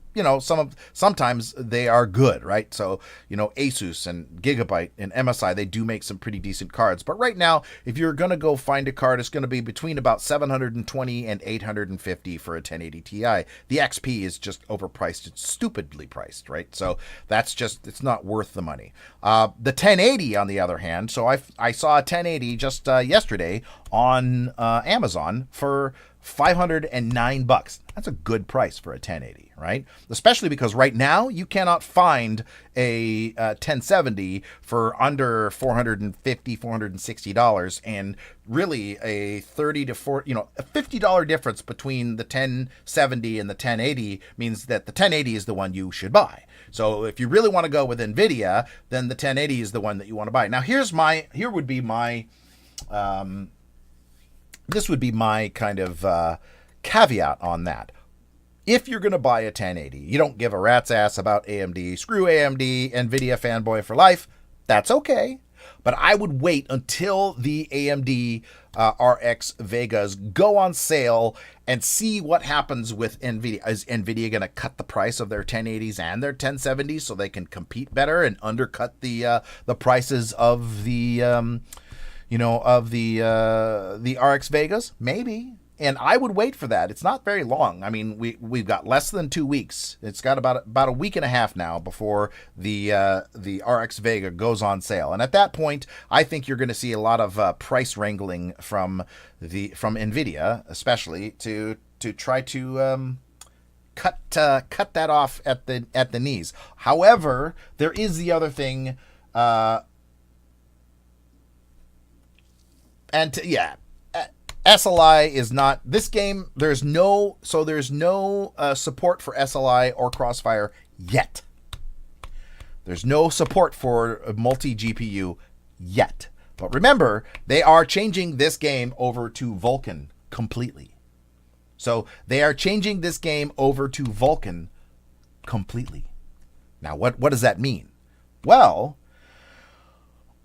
sometimes they are good, right? So, Asus and Gigabyte and MSI, they do make some pretty decent cards. But right now, if you're going to go find a card, it's going to be between about $720 and $850 for a 1080 Ti. The XP is just overpriced. It's stupidly priced, right? So it's not worth the money. The 1080, on the other hand, so I saw a 1080 just yesterday on Amazon for $509. That's a good price for a 1080, right? Especially because right now you cannot find a 1070 for under $450, $460, and really a $30 to $40, a $50 difference between the 1070 and the 1080 means that the 1080 is the one you should buy. So if you really want to go with NVIDIA, then the 1080 is the one that you want to buy. Now here would be my this would be my kind of caveat on that. If you're going to buy a 1080, you don't give a rat's ass about AMD. Screw AMD, NVIDIA fanboy for life. That's okay. But I would wait until the AMD RX Vegas go on sale and see what happens with NVIDIA. Is NVIDIA going to cut the price of their 1080s and their 1070s so they can compete better and undercut the prices of the of the RX Vegas? Maybe. And I would wait for that. It's not very long. I mean, we've got less than 2 weeks. It's got about a week and a half now before the RX Vega goes on sale. And at that point, I think you're going to see a lot of price wrangling from Nvidia, especially to try to cut that off at the knees. However, there is the other thing. SLI is not this game. There's no support for SLI or Crossfire yet. There's no support for multi GPU yet. But remember, they are changing this game over to Vulkan completely. So they are changing this game over to Vulkan completely. Now, what does that mean? Well,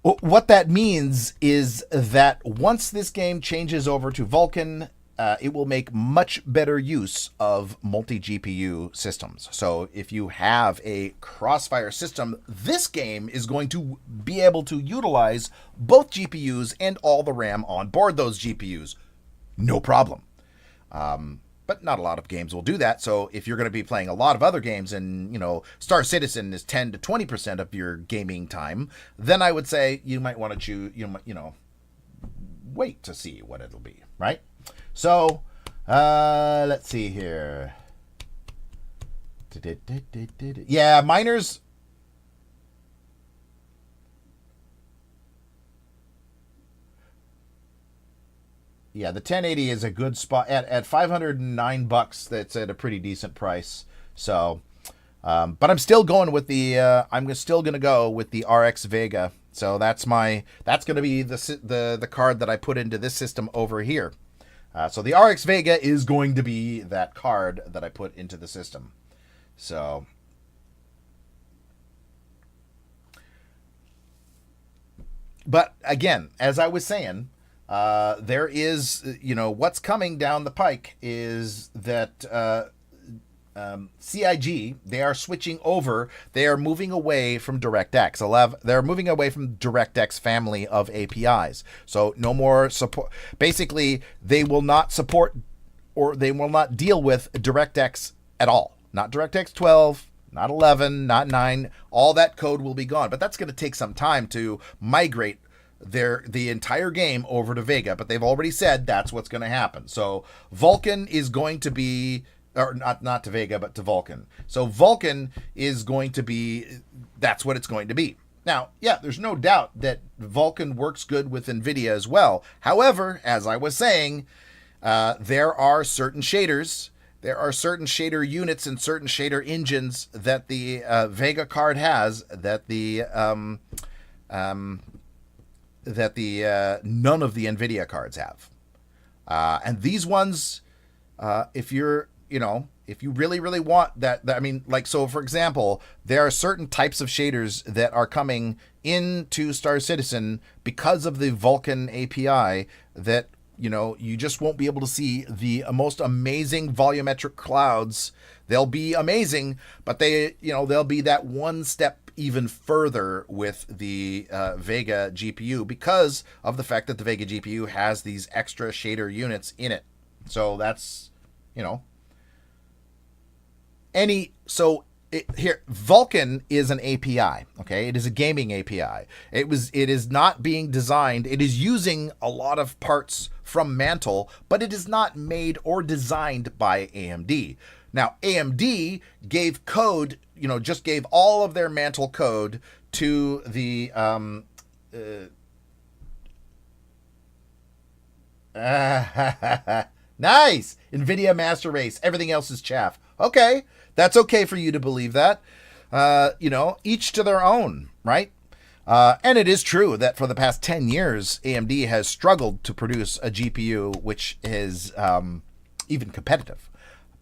what that means is that once this game changes over to Vulkan, it will make much better use of multi-GPU systems. So if you have a Crossfire system, this game is going to be able to utilize both GPUs and all the RAM on board those GPUs. No problem. But not a lot of games will do that. So if you're going to be playing a lot of other games and, Star Citizen is 10 to 20% of your gaming time, then I would say you might want to choose, wait to see what it'll be, right? So, let's see here. Yeah, miners. Yeah, the 1080 is a good spot at $509. That's at a pretty decent price. So, but I'm still going with I'm still gonna go with the RX Vega. So that's gonna be the card that I put into this system over here. So the RX Vega is going to be that card that I put into the system. So. But again, as I was saying, there is, what's coming down the pike is that CIG, they are switching over. They are moving away from DirectX. They're moving away from DirectX family of APIs. So no more support. Basically, they will not support or they will not deal with DirectX at all. Not DirectX 12, not 11, not 9. All that code will be gone. But that's going to take some time to migrate the entire game over to Vega, but they've already said that's what's going to happen. So Vulkan is going to be, or not to Vega, but to Vulkan. So Vulkan is going to be, that's what it's going to be. Now, yeah, there's no doubt that Vulkan works good with NVIDIA as well. However, as I was saying, there are certain shaders, there are certain shader units and certain shader engines that the Vega card has that none of the NVIDIA cards have. And these ones, if you really, really want that, I mean, like, so for example, there are certain types of shaders that are coming into Star Citizen because of the Vulkan API that, you just won't be able to see the most amazing volumetric clouds. They'll be amazing, but they'll be that one step even further with the Vega GPU because of the fact that the Vega GPU has these extra shader units in it. So that's, here, Vulkan is an API, okay? It is a gaming API. It is not being designed. It is using a lot of parts from Mantle, but it is not made or designed by AMD. Now, AMD gave code, just gave all of their Mantle code to the nice NVIDIA Master Race. Everything else is chaff. Okay, that's okay for you to believe that. Each to their own, right? And it is true that for the past 10 years, AMD has struggled to produce a GPU which is even competitive.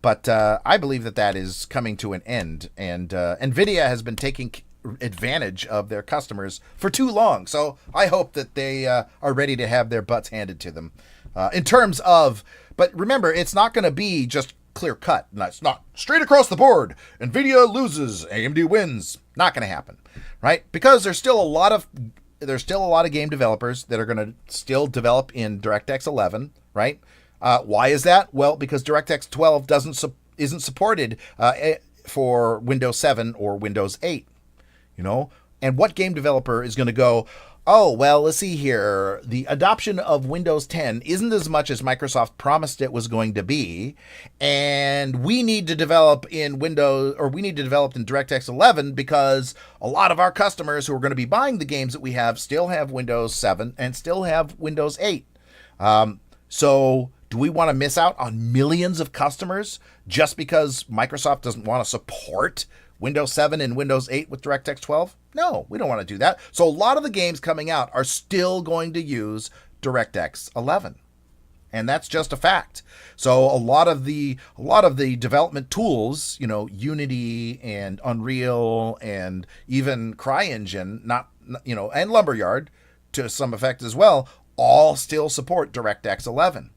But I believe that is coming to an end, and NVIDIA has been taking advantage of their customers for too long. So I hope that they are ready to have their butts handed to them in terms of, but remember, it's not going to be just clear cut. It's not straight across the board. NVIDIA loses, AMD wins. Not going to happen, right? Because there's still a lot of still a lot of game developers that are going to still develop in DirectX 11, right? Why is that? Well, because DirectX 12 isn't supported for Windows 7 or Windows 8, you know? And what game developer is going to go, oh, well, let's see here. The adoption of Windows 10 isn't as much as Microsoft promised it was going to be, and we need to develop in DirectX 11 because a lot of our customers who are going to be buying the games that we have still have Windows 7 and still have Windows 8. So do we want to miss out on millions of customers just because Microsoft doesn't want to support Windows 7 and Windows 8 with DirectX 12? No, we don't want to do that. So a lot of the games coming out are still going to use DirectX 11. And that's just a fact. So a lot of the development tools, you know, Unity and Unreal and even CryEngine, and Lumberyard to some effect as well, all still support DirectX 11.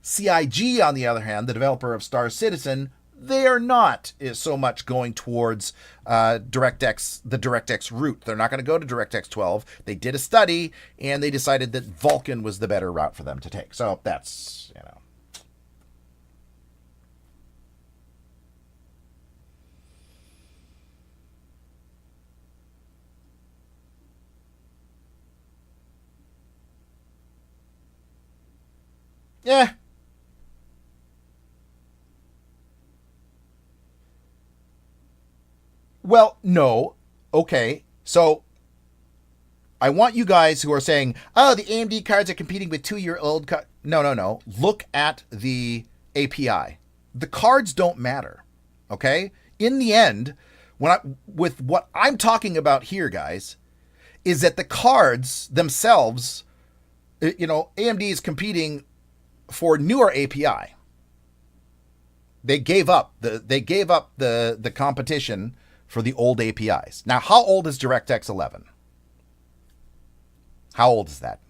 CIG, on the other hand, the developer of Star Citizen, they are not so much going towards the DirectX route. They're not going to go to DirectX 12. They did a study, and they decided that Vulkan was the better route for them to take. So that's, Yeah. Well, no. Okay. So I want you guys who are saying, oh, the AMD cards are competing with 2-year-old cards. No. Look at the API. The cards don't matter. Okay? In the end, with what I'm talking about here, guys, is that the cards themselves, AMD is competing for newer API. They gave up the competition for the old APIs. Now, how old is DirectX 11? How old is that?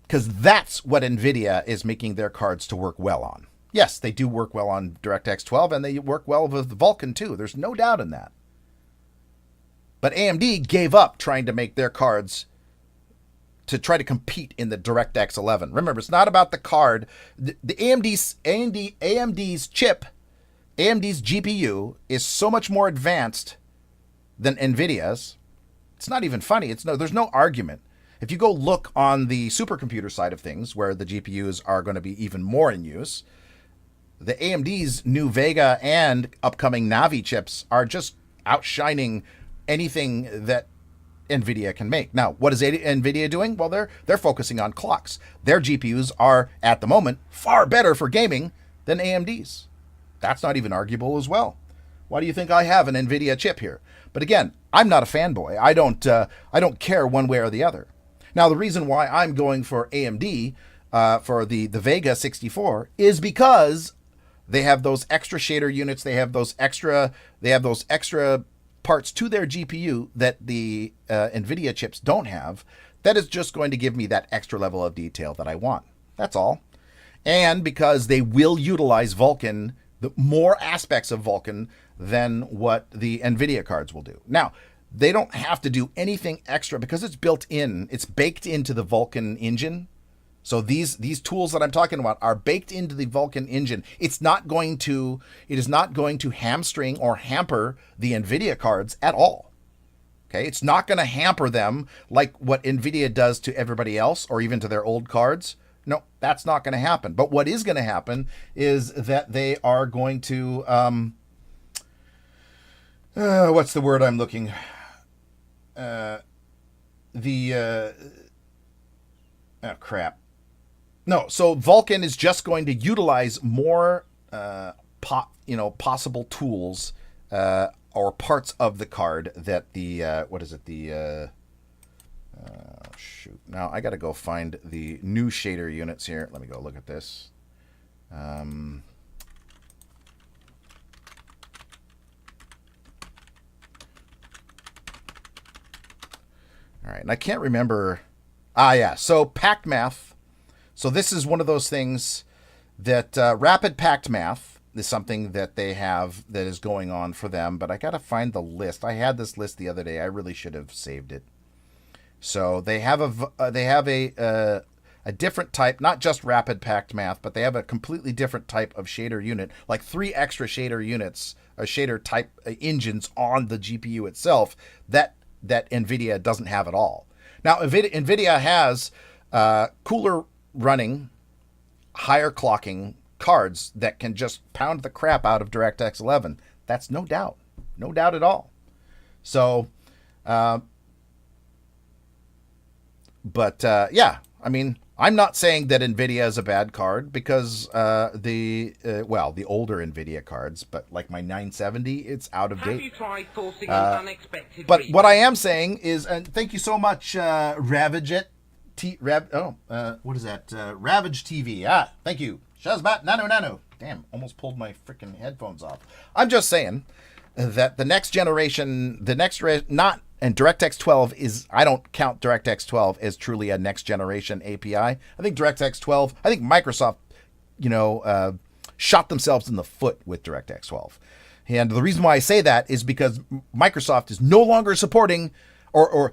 Because that's what NVIDIA is making their cards to work well on. Yes, they do work well on DirectX 12, and they work well with Vulkan too. There's no doubt in that. But AMD gave up trying to make their cards to try to compete in the DirectX 11. Remember, it's not about the card. The AMD's chip, AMD's GPU is so much more advanced than NVIDIA's. It's not even funny. There's no argument. If you go look on the supercomputer side of things, where the GPUs are going to be even more in use, the AMD's new Vega and upcoming Navi chips are just outshining anything that NVIDIA can make. Now, what is NVIDIA doing? Well, they're focusing on clocks. Their GPUs are, at the moment, far better for gaming than AMD's. That's not even arguable as well. Why do you think I have an NVIDIA chip here? But again, I'm not a fanboy. I don't care one way or the other. Now, the reason why I'm going for AMD for the Vega 64 is because they have those extra shader units. They have those extra parts to their GPU that the NVIDIA chips don't have. That is just going to give me that extra level of detail that I want. That's all. And because they will utilize Vulkan, the more aspects of Vulkan than what the NVIDIA cards will do. Now, they don't have to do anything extra because it's built in. It's baked into the Vulkan engine. So these tools that I'm talking about are baked into the Vulkan engine. It is not going to hamstring or hamper the NVIDIA cards at all. Okay, it's not going to hamper them like what NVIDIA does to everybody else or even to their old cards. No, that's not going to happen. But what is going to happen is that they are going to, what's the word I'm looking? Crap. No, so Vulkan is just going to utilize more, possible tools or parts of the card that the, shoot. Now I got to go find the new shader units here. Let me go look at this. All right, and I can't remember. So PactMath. So this is one of those things that Rapid PactMath. is something that they have that is going on for them, but I got to find the list. I had this list the other day. I really should have saved it. So they have a different type, not just rapid packed math, but they have a completely different type of shader unit, like 3 extra shader units, shader type engines on the GPU itself that NVIDIA doesn't have at all. Now, NVIDIA has cooler running, higher clocking cards that can just pound the crap out of DirectX 11. That's no doubt at all. So, yeah, I mean, I'm not saying that NVIDIA is a bad card because the older NVIDIA cards, but like my 970, it's out of date. Have you tried forcing an unexpected But reboot? what I am saying is, and thank you so much, Ravage TV. Thank you. Shazbat Nanu. Damn, almost pulled my freaking headphones off. I'm just saying that the next generation, and DirectX 12 is, I don't count DirectX 12 as truly a next generation API. I think DirectX 12, I think Microsoft, shot themselves in the foot with DirectX 12. And the reason why I say that is because Microsoft is no longer supporting or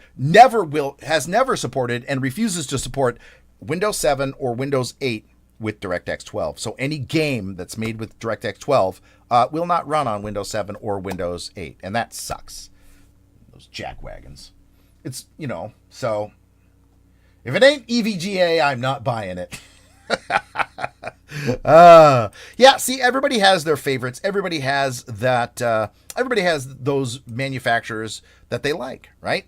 has never supported and refuses to support Windows 7 or Windows 8 with DirectX 12. So any game that's made with DirectX 12 will not run on Windows 7 or Windows 8. And that sucks. Those jackwagons. It's, so if it ain't EVGA, I'm not buying it. Yeah, see, everybody has their favorites. Everybody has that. Everybody has those manufacturers that they like, right?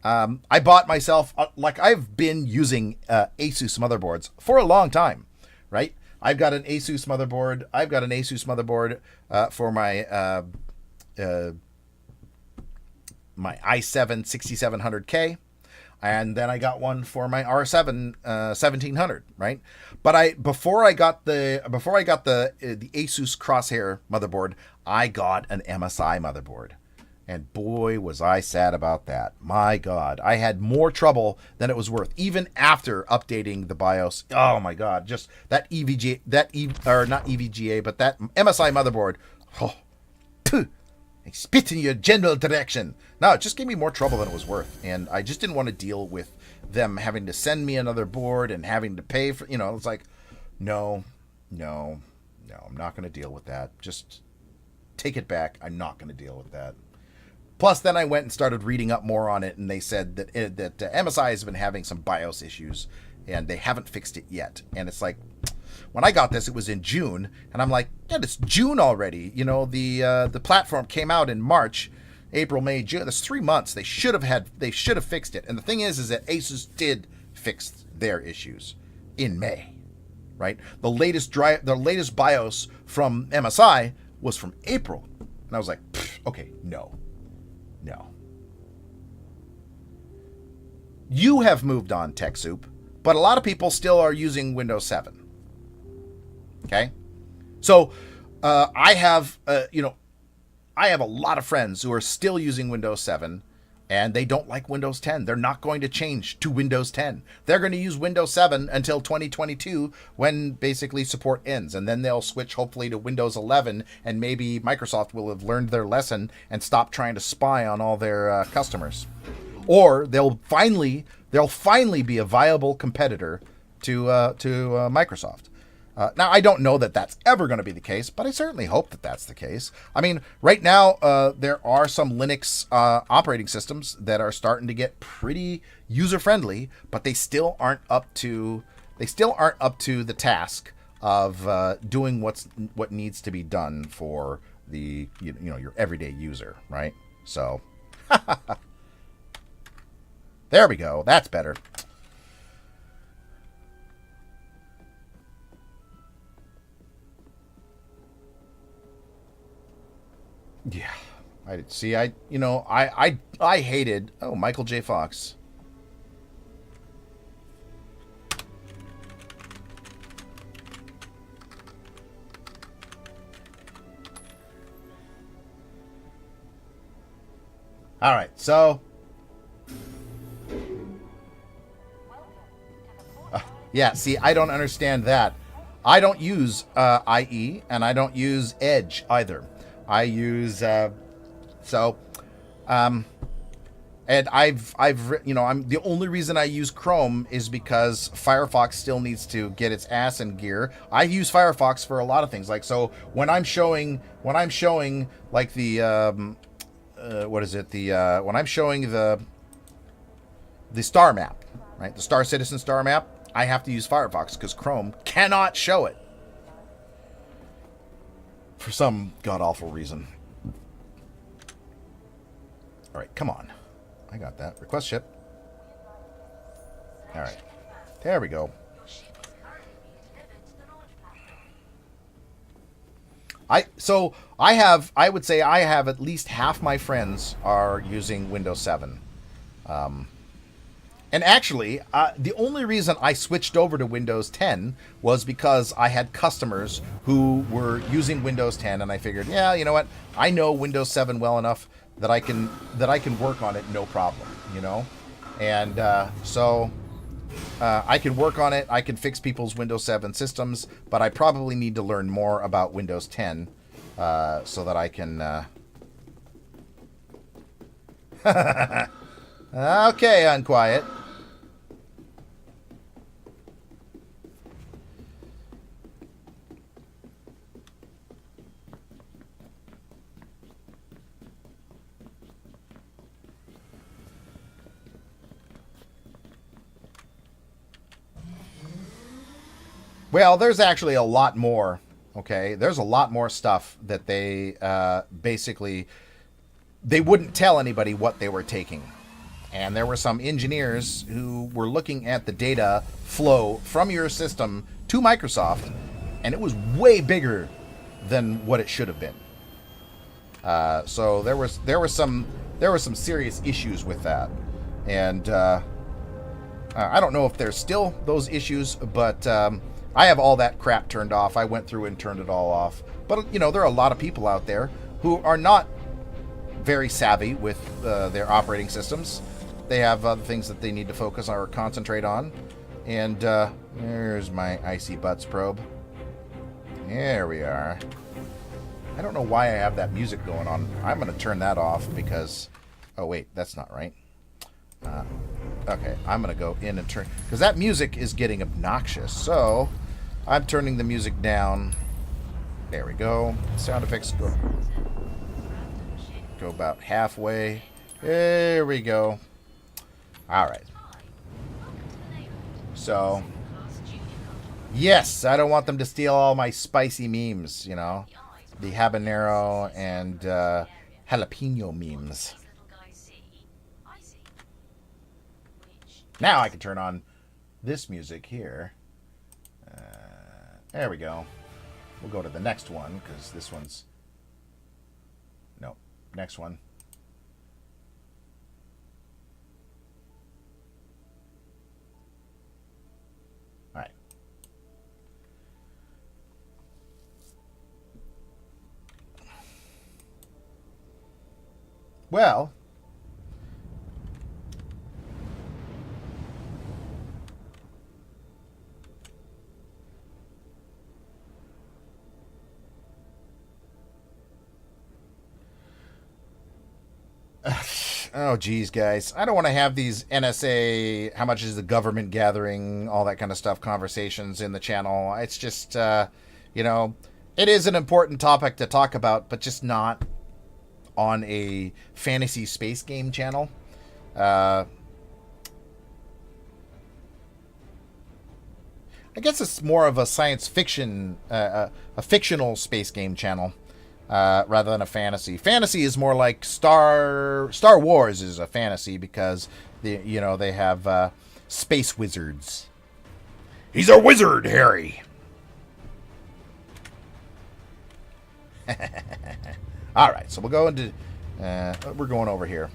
I bought myself, I've been using Asus motherboards for a long time, right? I've got an Asus motherboard. For my i7 6700K, and then I got one for my R7 1700, right? But before I got the Asus Crosshair motherboard, I got an MSI motherboard. And boy, was I sad about that. My God, I had more trouble than it was worth, even after updating the BIOS. Oh my God, just that EVGA, not EVGA, but that MSI motherboard. Oh, phew, I spit in your general direction. No, it just gave me more trouble than it was worth. And I just didn't want to deal with them having to send me another board and having to pay for, it's like, no, I'm not going to deal with that. Just take it back. I'm not going to deal with that. Plus, then I went and started reading up more on it, and they said that MSI has been having some BIOS issues, and they haven't fixed it yet. And it's like, when I got this, it was in June, and I'm like, yeah, it's June already. The platform came out in March, April, May, June. That's 3 months. They should have fixed it. And the thing is that Asus did fix their issues in May, right? The latest BIOS from MSI was from April, and I was like, okay, no. You have moved on, TechSoup, but a lot of people still are using Windows 7. Okay, so I have a lot of friends who are still using Windows 7, and they don't like Windows 10. They're not going to change to Windows 10. They're going to use Windows 7 until 2022, when basically support ends, and then they'll switch hopefully to Windows 11, and maybe Microsoft will have learned their lesson and stop trying to spy on all their customers, or they'll finally be a viable competitor to Microsoft. Now, I don't know that that's ever going to be the case, but I certainly hope that that's the case. I mean, right now, there are some Linux operating systems that are starting to get pretty user-friendly, but they still aren't up to the task of doing what needs to be done for the your everyday user, right? So, there we go. That's better. Yeah, I see. I hated. Oh, Michael J. Fox. All right, so. Yeah, see, I don't understand that. I don't use IE, and I don't use Edge either. I use and I'm the only reason I use Chrome is because Firefox still needs to get its ass in gear. I use Firefox for a lot of things, like so when I'm showing like the when I'm showing the star map, right? The Star Citizen star map, I have to use Firefox because Chrome cannot show it for some god-awful reason. All right, come on. I got that. Request ship. All right. There we go. Your ship is currently being delivered to the launch platform. I would say I have at least half my friends are using Windows 7. And actually, the only reason I switched over to Windows 10 was because I had customers who were using Windows 10, and I figured, yeah, you know what? I know Windows 7 well enough that I can work on it no problem, you know? And so I can work on it. I can fix people's Windows 7 systems, but I probably need to learn more about Windows 10 so that I can... Okay, Unquiet. Well, there's actually a lot more, okay? There's a lot more stuff that they basically... They wouldn't tell anybody what they were taking. And there were some engineers who were looking at the data flow from your system to Microsoft, and it was way bigger than what it should have been. So there were some serious issues with that. And I don't know if there's still those issues, but... I have all that crap turned off. I went through and turned it all off. But, you know, there are a lot of people out there who are not very savvy with their operating systems. They have other things that they need to focus on or concentrate on. And there's my Icy Butts probe. There we are. I don't know why I have that music going on. I'm going to turn that off because... Oh, wait, that's not right. Okay, I'm going to go in and turn... Because that music is getting obnoxious. So, I'm turning the music down. There we go. Sound effects go about halfway. There we go. Alright. So, yes, I don't want them to steal all my spicy memes, you know. The habanero and jalapeno memes. Now I can turn on this music here. There we go. We'll go to the next one, because this one's... No, next one. All right. Well... Oh, geez, guys. I don't want to have these NSA, how much is the government gathering, all that kind of stuff, conversations in the channel. It's just, you know, it is an important topic to talk about, but just not on a fantasy space game channel. I guess it's more of a science fiction, a fictional space game channel. Rather than a fantasy. Fantasy is more like Star Wars is a fantasy because they have space wizards. He's a wizard, Harry. All right, so we'll go into. We're going over here.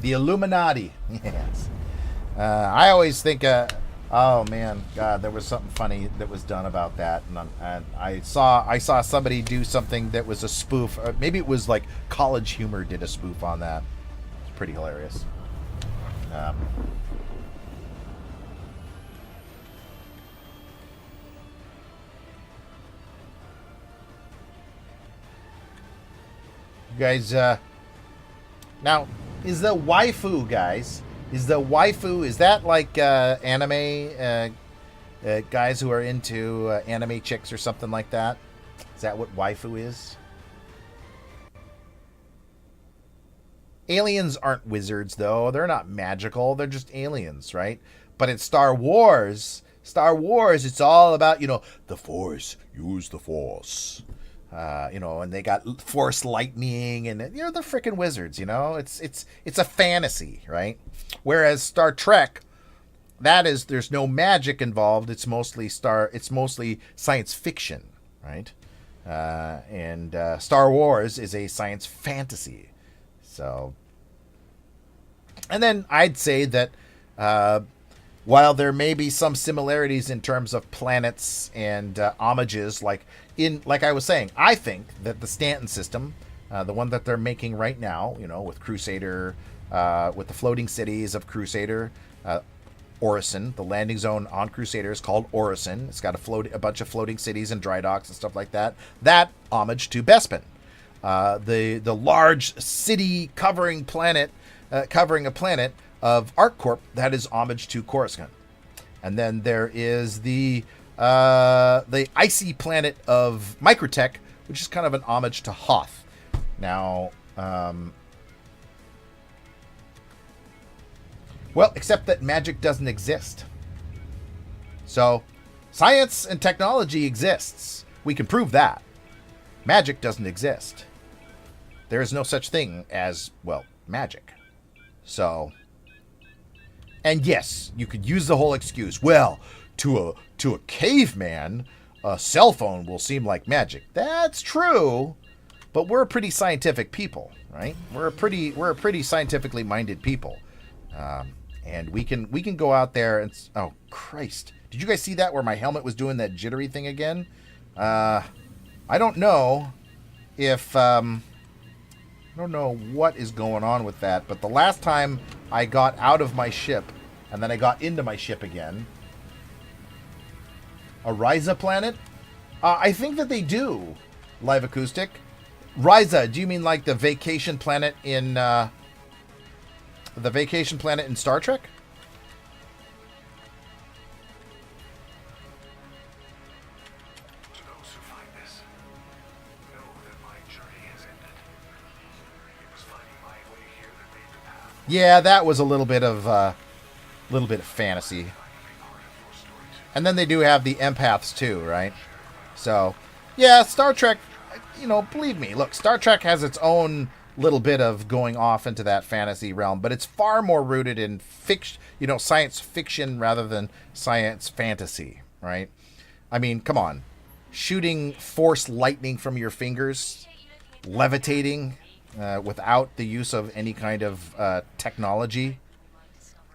The Illuminati. Yes. I always think. Oh man, God, there was something funny that was done about that, and I saw somebody do something that was a spoof. Maybe it was like College Humor did a spoof on that. It's pretty hilarious. You guys, now, is the waifu, guys, is that like anime guys who are into anime chicks or something like that? Is that what waifu is? Aliens aren't wizards, though. They're not magical. They're just aliens, right? But in Star Wars, it's all about, the Force. Use the Force. And they got Force lightning, and they're freaking wizards. It's a fantasy, right? Whereas Star Trek, there's no magic involved. It's mostly science fiction, right? And Star Wars is a science fantasy. So, and then I'd say that while there may be some similarities in terms of planets and homages, like I was saying, I think that the Stanton system, the one that they're making right now, with Crusader, with the floating cities of Crusader, Orison, the landing zone on Crusader is called Orison. It's got a bunch of floating cities and dry docks and stuff like that. That homage to Bespin. The large city covering a planet of ArcCorp, that is homage to Coruscant. And then there is the icy planet of Microtech, which is kind of an homage to Hoth. Now, well, except that magic doesn't exist. So, science and technology exists. We can prove that. Magic doesn't exist. There is no such thing as, magic. So, and yes, you could use the whole excuse. Well, to a caveman, a cell phone will seem like magic. That's true, but we're a pretty scientific people, right? We're a pretty scientifically minded people, and we can go out there and oh Christ, did you guys see that where my helmet was doing that jittery thing again? I don't know if I don't know what is going on with that, but the last time I got out of my ship and then I got into my ship again. A Ryza planet? I think that they do. Live Acoustic. Ryza, do you mean like the vacation planet in Star Trek? To those who find this, know that my journey has ended. It was finding my way here that made the path. Yeah, that was a little bit of fantasy. I can be part of your story too. And then they do have the empaths too, right? So, yeah, Star Trek, believe me, look, Star Trek has its own little bit of going off into that fantasy realm, but it's far more rooted in fiction, science fiction rather than science fantasy, right? I mean, come on. Shooting force lightning from your fingers, levitating without the use of any kind of technology.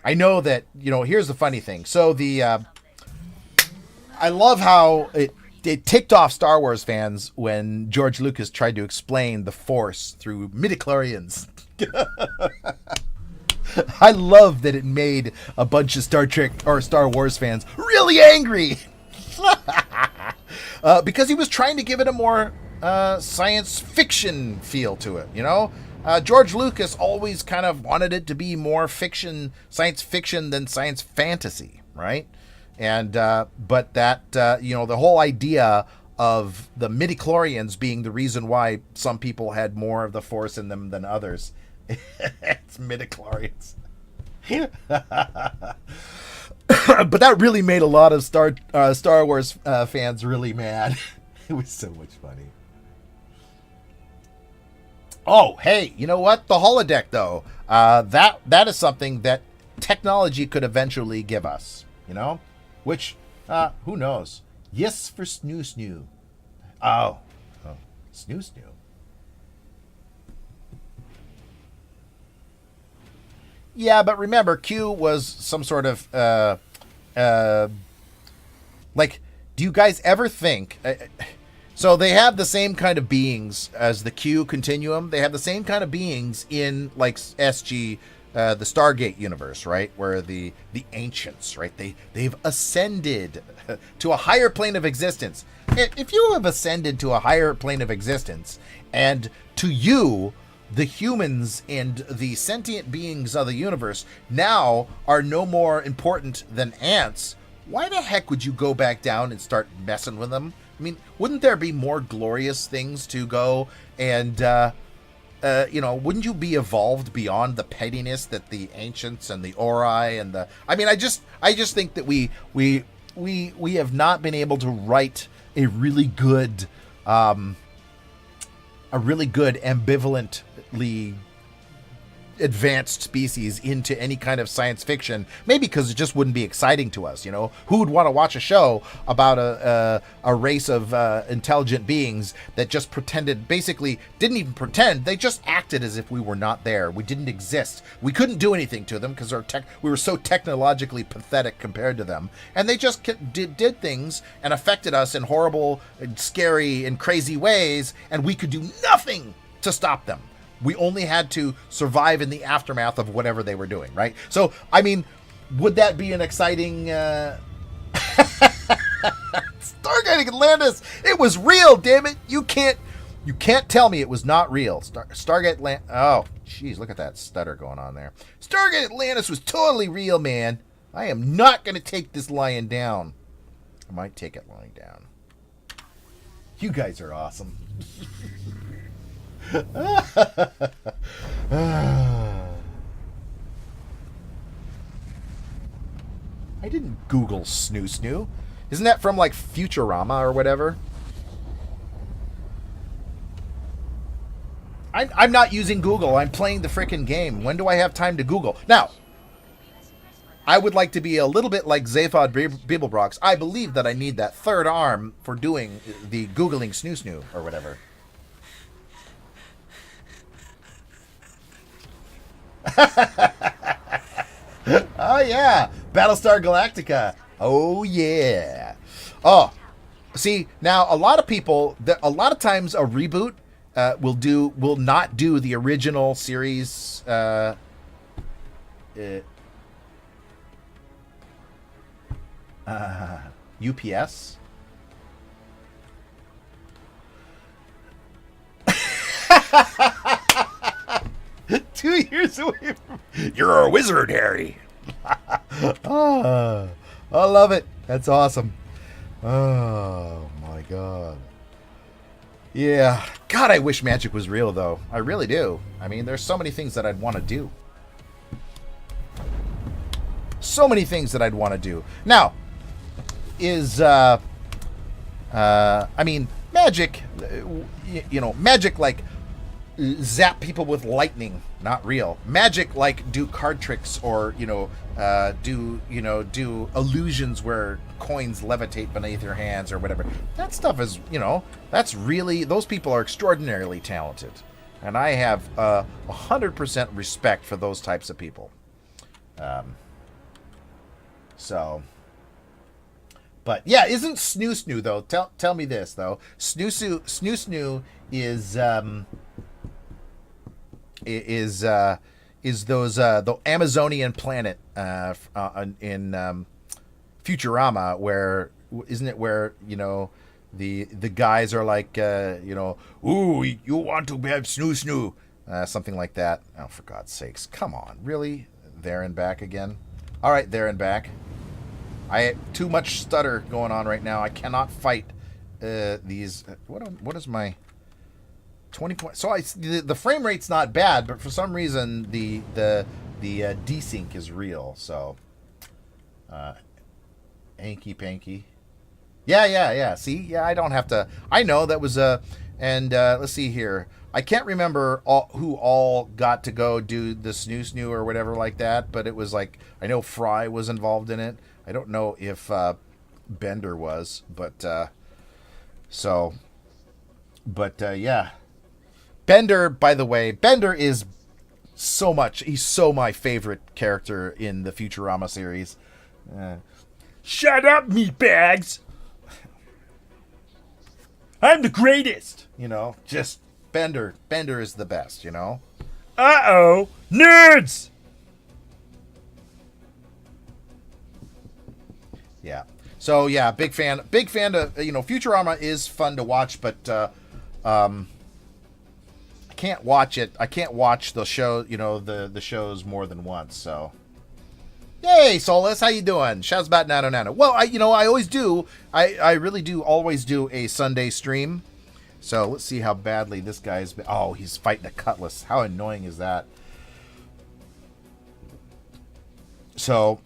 I know that, here's the funny thing. So I love how it ticked off Star Wars fans when George Lucas tried to explain the Force through midichlorians. I love that it made a bunch of Star Trek or Star Wars fans really angry. Because he was trying to give it a more science fiction feel to it, George Lucas always kind of wanted it to be more science fiction than science fantasy, right? And but that the whole idea of the midichlorians being the reason why some people had more of the Force in them than others. It's midichlorians. But that really made a lot of Star Wars fans really mad. It was so much funny. Oh, hey, you know what? The holodeck, though, that is something that technology could eventually give us, Which, who knows? Yes for snoo snoo. Oh, snoo snoo. Yeah, but remember, Q was some sort of, do you guys ever think... So they have the same kind of beings as the Q continuum. They have the same kind of beings in, SG the Stargate universe, right, where the ancients, right, they've ascended to a higher plane of existence. If you have ascended to a higher plane of existence, and to you, the humans and the sentient beings of the universe now are no more important than ants, why the heck would you go back down and start messing with them? I mean, wouldn't there be more glorious things to go and, wouldn't you be evolved beyond the pettiness that the ancients and the Ori and the... I mean, I just think that we have not been able to write a really good ambivalently advanced species into any kind of science fiction, maybe because it just wouldn't be exciting to us. Who would want to watch a show about a race of intelligent beings that just basically didn't even pretend, they just acted as if we were not there, we didn't exist, we couldn't do anything to them because we were so technologically pathetic compared to them, and they just did things and affected us in horrible and scary and crazy ways, and we could do nothing to stop them. We only had to survive in the aftermath of whatever they were doing, right? So, I mean, would that be an exciting... Stargate Atlantis! It was real, damn it! You can't tell me it was not real. Stargate Atlantis... Oh, jeez, look at that stutter going on there. Stargate Atlantis was totally real, man. I am not going to take this lying down. I might take it lying down. You guys are awesome. I didn't Google Snoo Snoo. Isn't that from like Futurama or whatever? I'm not using Google. I'm playing the frickin' game. When do I have time to Google? Now, I would like to be a little bit like Zaphod Beeblebrox. I believe that I need that third arm for doing the Googling Snoo Snoo or whatever. Oh yeah, Battlestar Galactica. Oh yeah. Oh, see, now a lot of people, a lot of times a reboot will not do the original series. UPS. 2 years away from... You're a wizard, Harry. Oh, I love it. That's awesome. Oh, my God. Yeah. God, I wish magic was real, though. I really do. I mean, there's so many things that I'd want to do. So many things that I'd want to do. Now, I mean, magic, magic like zap people with lightning, not real. Magic like do card tricks or do illusions where coins levitate beneath your hands or whatever. That stuff is, that's really, those people are extraordinarily talented, and I have 100% respect for those types of people. But yeah, isn't Snoo Snoo though? Tell me this though. Snoo Snoo is those the Amazonian planet in Futurama, where isn't it where the guys are like ooh, you want to have Snoo Snoo, something like that. Oh, for God's sakes, come on, really? There and back again. All right, there and back. I have too much stutter going on right now. I cannot fight these. What is my 20 point? So the frame rate's not bad, but for some reason the desync is real. So hanky panky. Yeah. See, yeah, I don't have to. I know that was and let's see here. I can't remember who all got to go do the Snoo Snoo or whatever like that, but it was like, I know Fry was involved in it. I don't know if Bender was, but yeah. Bender, by the way, Bender is he's so my favorite character in the Futurama series. Shut up, meatbags! I'm the greatest! Just Bender is the best, Uh-oh! Nerds! Yeah. So yeah, big fan. Big fan of Futurama is fun to watch, but I can't watch it. I can't watch the show. The shows more than once. So. Yay, Solus, how you doing? Shouts about Nano Nano. Well, I always do. I really do always do a Sunday stream. So let's see how badly this guy's been. Oh, he's fighting a cutlass. How annoying is that? So,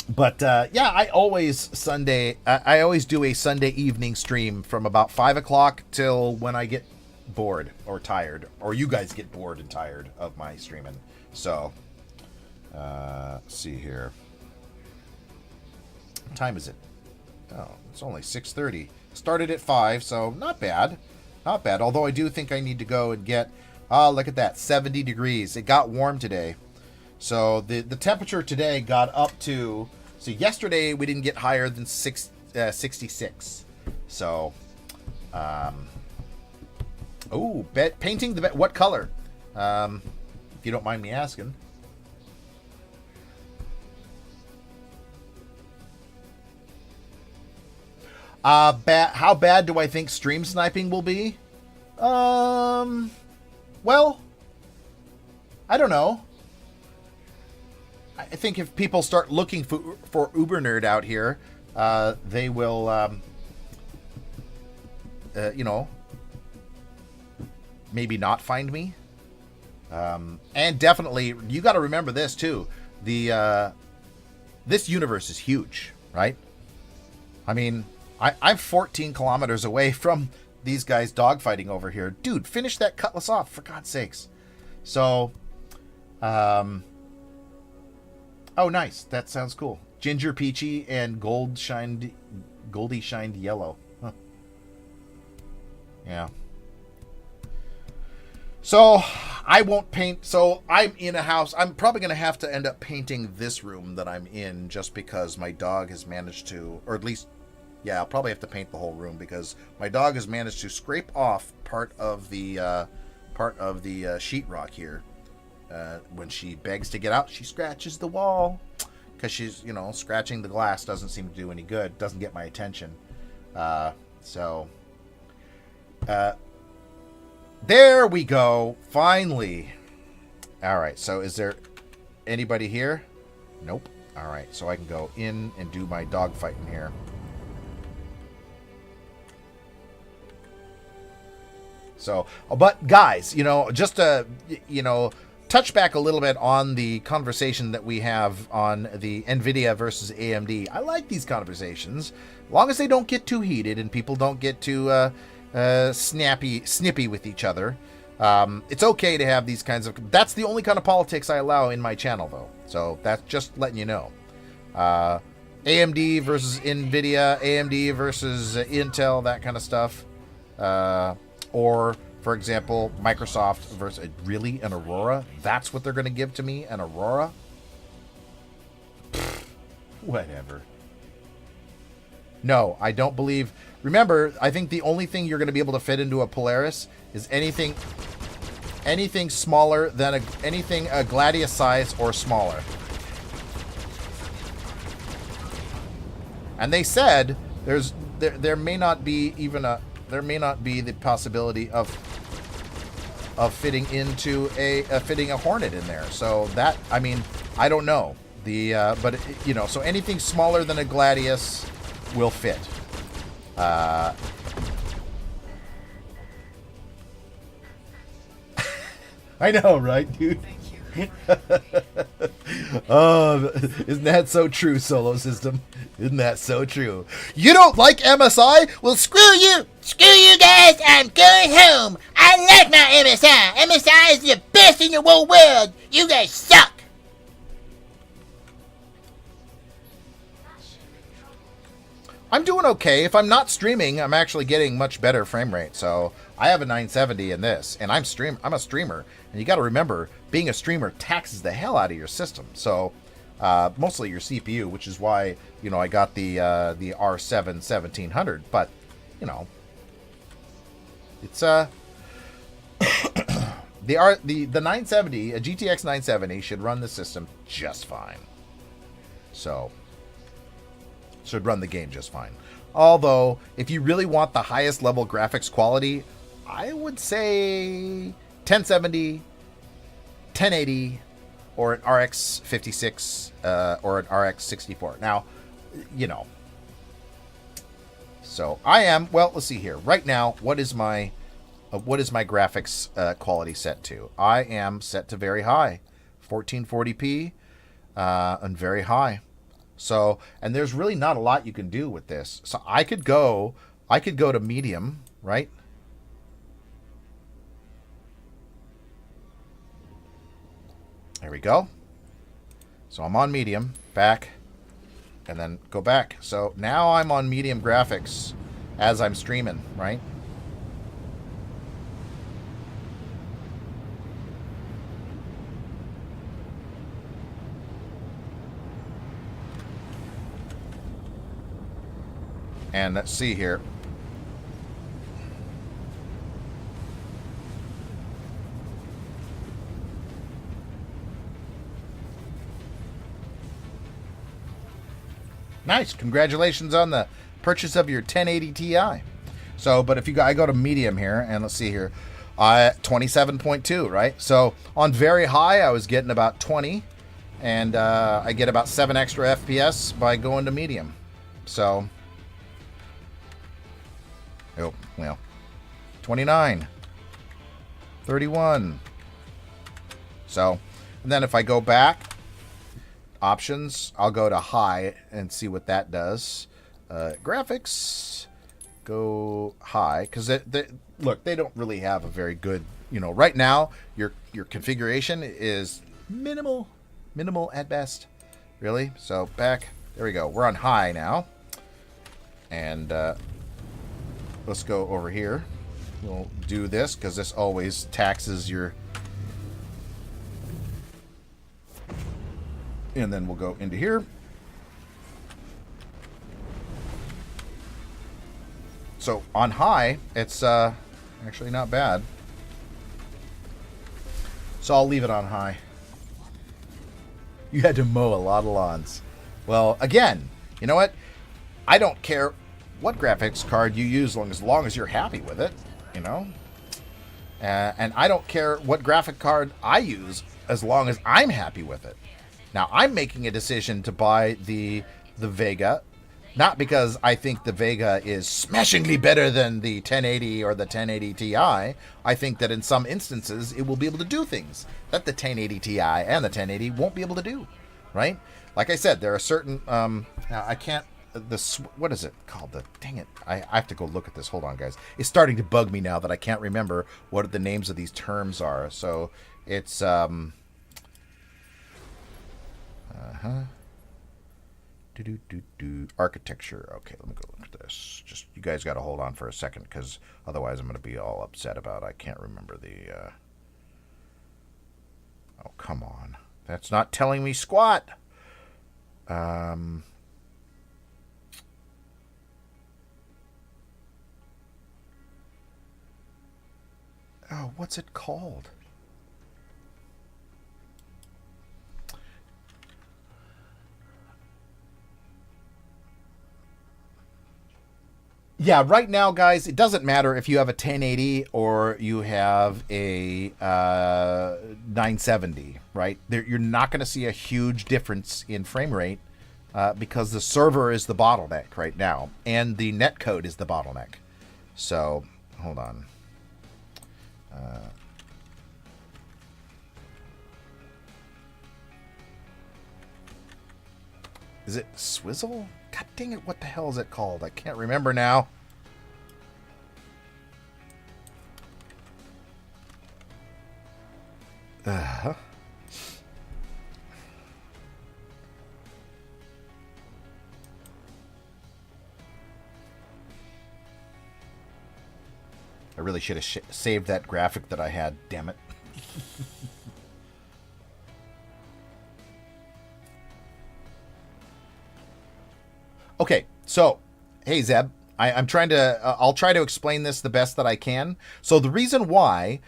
but yeah, I always do a Sunday evening stream from about 5 o'clock till when I get bored or tired, or you guys get bored and tired of my streaming. So. Let's see here. What time is it? Oh, it's only 6:30. Started at 5, so not bad. Not bad. Although I do think I need to go and get... look at that. 70 degrees. It got warm today. So the temperature today got up to... So yesterday we didn't get higher than 66. So... painting the... What color? If you don't mind me asking. How bad do I think stream sniping will be? Well, I don't know. I think if people start looking for Uber Nerd out here, they will, maybe not find me. And definitely, you got to remember this too. This universe is huge, right? I mean, I'm 14 kilometers away from these guys dogfighting over here. Dude, finish that cutlass off, for God's sakes. So, oh, nice. That sounds cool. Ginger peachy and goldy shined yellow. Huh. Yeah. So, I won't paint. So, I'm in a house. I'm probably going to have to end up painting this room that I'm in just because my dog has managed to, or at least... Yeah, I'll probably have to paint the whole room because my dog has managed to scrape off part of the sheetrock here. When she begs to get out, she scratches the wall because she's, scratching the glass doesn't seem to do any good. Doesn't get my attention. There we go. Finally. All right. So is there anybody here? Nope. All right. So I can go in and do my dog fighting here. So, but guys, just to, touch back a little bit on the conversation that we have on the NVIDIA versus AMD. I like these conversations, as long as they don't get too heated and people don't get too snippy with each other. It's okay to have these kinds of... That's the only kind of politics I allow in my channel, though. So that's just letting you know. AMD versus NVIDIA, AMD versus Intel, that kind of stuff. Or, for example, Microsoft versus... Really? An Aurora? That's what they're going to give to me? An Aurora? Pfft, whatever. No, I don't believe... Remember, I think the only thing you're going to be able to fit into a Polaris is anything smaller than anything a Gladius size or smaller. And they said there may not be even the possibility of fitting into fitting a Hornet in there. So that, I mean, I don't know. But so anything smaller than a Gladius will fit. I know, right, dude? Oh, isn't that so true, Solo System? Isn't that so true? You don't like MSI? Well, screw you! Screw you guys! I'm going home! I like my MSI! MSI is the best in the whole world! You guys suck! I'm doing okay. If I'm not streaming, I'm actually getting much better frame rate. So I have a 970 in this, and I'm a streamer. And you got to remember, being a streamer taxes the hell out of your system. So mostly your CPU, which is why I got the R7 1700. But it's the 970, a GTX 970 should run the system just fine. So. should run the game just fine. Although, if you really want the highest level graphics quality, I would say 1070, 1080, or an RX 56 or an RX 64. Now, you know. So I am, well, let's see here. Right now, what is my graphics quality set to? I am set to very high, 1440p, and very high. So, and there's really not a lot you can do with this. So I could go to medium, right? There we go. So I'm on medium, back, and then go back. So now I'm on medium graphics as I'm streaming, right? And let's see here. Nice. Congratulations on the purchase of your 1080 Ti. So, but if you go, I go to medium here, and let's see here. 27.2, right? So on very high, I was getting about 20, and I get about 7 extra FPS by going to medium. So, oh, well, 29, 31. So, and then if I go back, options, I'll go to high and see what that does. Graphics, go high, because look, they don't really have a very good, right now your configuration is minimal at best, really. So back, there we go. We're on high now, and let's go over here. We'll do this because this always taxes your. And then we'll go into here. So on high, it's actually not bad. So I'll leave it on high. You had to mow a lot of lawns. Well, again, you know what? I don't care what graphics card you use as long as you're happy with it, and I don't care what graphic card I use as long as I'm happy with it. Now, I'm making a decision to buy the Vega, not because I think the Vega is smashingly better than the 1080 or the 1080 Ti. I think that in some instances, it will be able to do things that the 1080 Ti and the 1080 won't be able to do, right? Like I said, there are certain, now I can't, what is it called? Dang it, I have to go look at this. Hold on, guys. It's starting to bug me now that I can't remember what the names of these terms are. So it's, architecture. Okay, let me go look at this. Just, you guys got to hold on for a second, because otherwise I'm going to be all upset about I can't remember the, oh, come on. That's not telling me squat. Oh, what's it called? Yeah, right now, guys, it doesn't matter if you have a 1080 or you have a 970, right? You're not going to see a huge difference in frame rate because the server is the bottleneck right now, and the netcode is the bottleneck. So, hold on. Is it Swizzle? God dang it, what the hell is it called? I can't remember now. I really should have saved that graphic that I had, damn it. Okay, so, hey Zeb, I'm trying to, I'll try to explain this the best that I can. So the reason why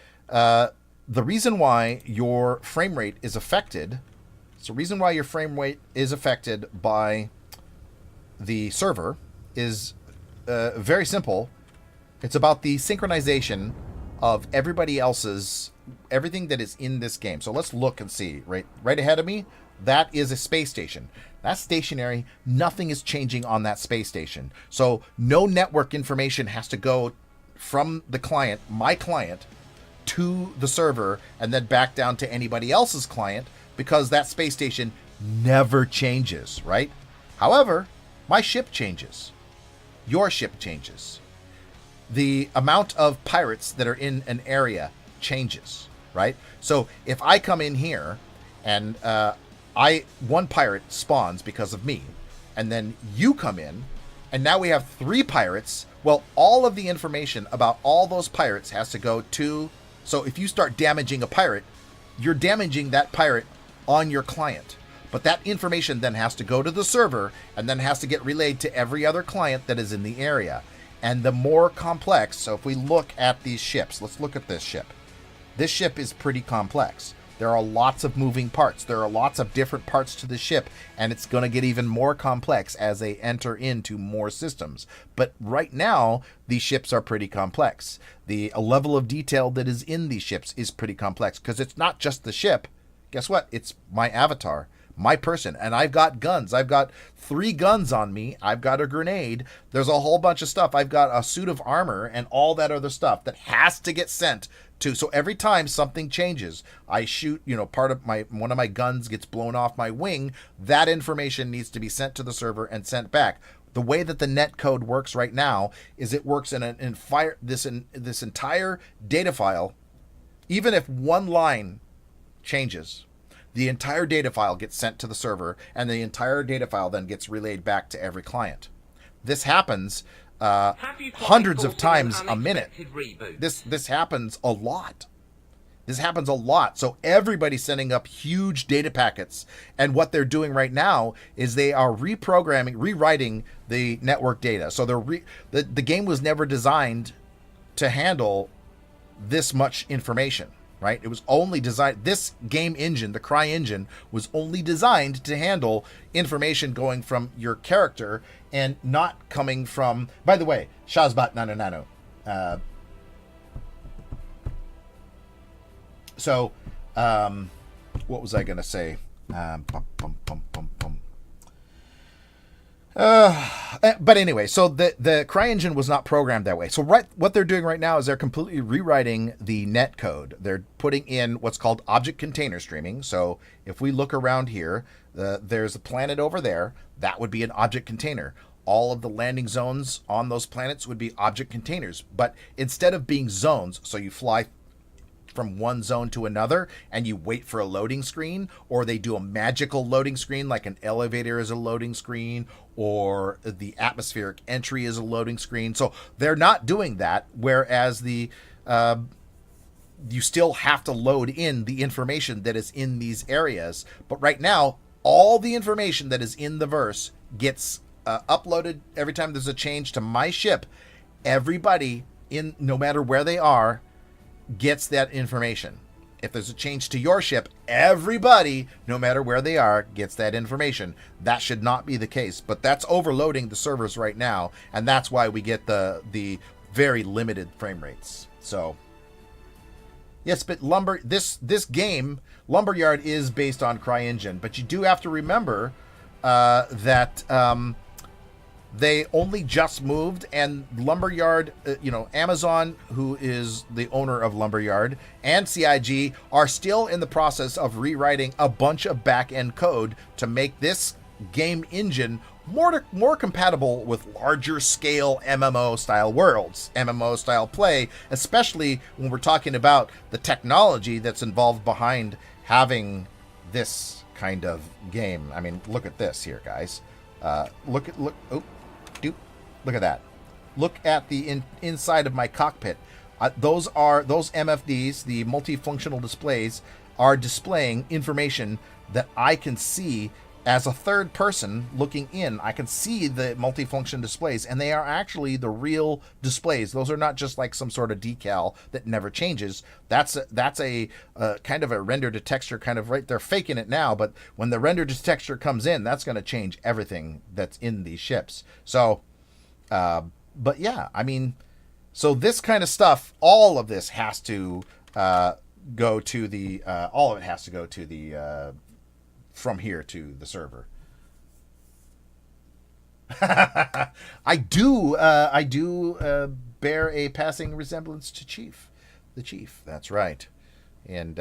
your frame rate is affected, by the server is very simple. It's about the synchronization of everything that is in this game. So let's look and see. Right ahead of me, that is a space station. That's stationary. Nothing is changing on that space station. So no network information has to go from the client, my client, to the server and then back down to anybody else's client, because that space station never changes, right? However, my ship changes. Your ship changes. The amount of pirates that are in an area changes, right? So if I come in here and one pirate spawns because of me, and then you come in, and now we have 3 pirates, well, all of the information about all those pirates has to go to... So if you start damaging a pirate, you're damaging that pirate on your client. But that information then has to go to the server and then has to get relayed to every other client that is in the area. And the more complex, so if we look at these ships, let's look at this ship. This ship is pretty complex. There are lots of moving parts. There are lots of different parts to the ship, and it's going to get even more complex as they enter into more systems. But right now, these ships are pretty complex. The level of detail that is in these ships is pretty complex, because it's not just the ship. Guess what? It's my avatar, my person, and I've got guns. I've got 3 guns on me. I've got a grenade. There's a whole bunch of stuff. I've got a suit of armor and all that other stuff that has to get sent to. So every time something changes, I shoot, one of my guns gets blown off my wing, that information needs to be sent to the server and sent back. The way that the net code works right now is it works in this entire data file. Even if one line changes, the entire data file gets sent to the server, and the entire data file then gets relayed back to every client. This happens hundreds of times a minute. This happens a lot. This happens a lot. So everybody's sending up huge data packets, and what they're doing right now is they are rewriting the network data. So the game was never designed to handle this much information. Right? It was only designed, this game engine, the CryEngine, was only designed to handle information going from your character and not coming from, by the way, Shazbot Nano. What was I going to say? But anyway, so the CryEngine was not programmed that way. So what they're doing right now is they're completely rewriting the net code. They're putting in what's called object container streaming. So if we look around here, there's a planet over there. That would be an object container. All of the landing zones on those planets would be object containers. But instead of being zones, so you fly from one zone to another and you wait for a loading screen, or they do a magical loading screen like an elevator is a loading screen, or the atmospheric entry is a loading screen. So they're not doing that, whereas you still have to load in the information that is in these areas. But right now, all the information that is in the verse gets uploaded every time there's a change to my ship. Everybody, no matter where they are, gets that information. If there's a change to your ship, everybody, no matter where they are, gets that information. That should not be the case, but that's overloading the servers right now, and that's why we get the very limited frame rates. So yes, but this game, Lumberyard, is based on CryEngine, but you do have to remember that they only just moved, and Lumberyard, Amazon, who is the owner of Lumberyard, and CIG are still in the process of rewriting a bunch of back-end code to make this game engine more compatible with larger scale MMO style worlds, MMO style play, especially when we're talking about the technology that's involved behind having this kind of game. I mean, look at this here, guys. Look at that. Look at the inside of my cockpit. Those MFDs, the multifunctional displays, are displaying information that I can see as a third person looking in, I can see the multifunction displays, and they are actually the real displays. Those are not just like some sort of decal that never changes. That's a kind of a render to texture kind of right. They're faking it now, but when the render to texture comes in, that's going to change everything that's in these ships. So, but yeah, I mean, so this kind of stuff, all of this has to go to the, all of it has to go to the, from here to the server. I do bear a passing resemblance to Chief. The Chief, that's right. And,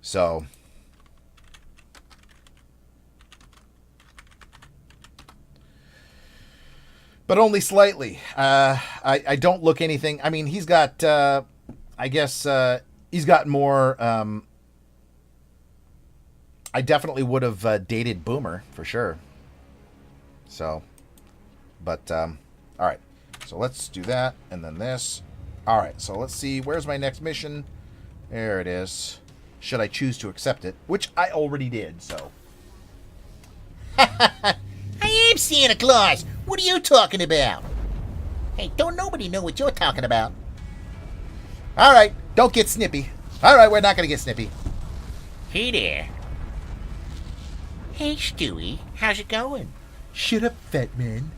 so... But only slightly. I don't look anything... I mean, he's got, I guess, he's got more... I definitely would have dated Boomer, for sure. So, but, all right. So let's do that, and then this. All right, so let's see. Where's my next mission? There it is. Should I choose to accept it? Which I already did, so. I am Santa Claus. What are you talking about? Hey, don't nobody know what you're talking about. All right, don't get snippy. All right, we're not going to get snippy. Hey there. Hey, Stewie. How's it going? Shut up, fat man.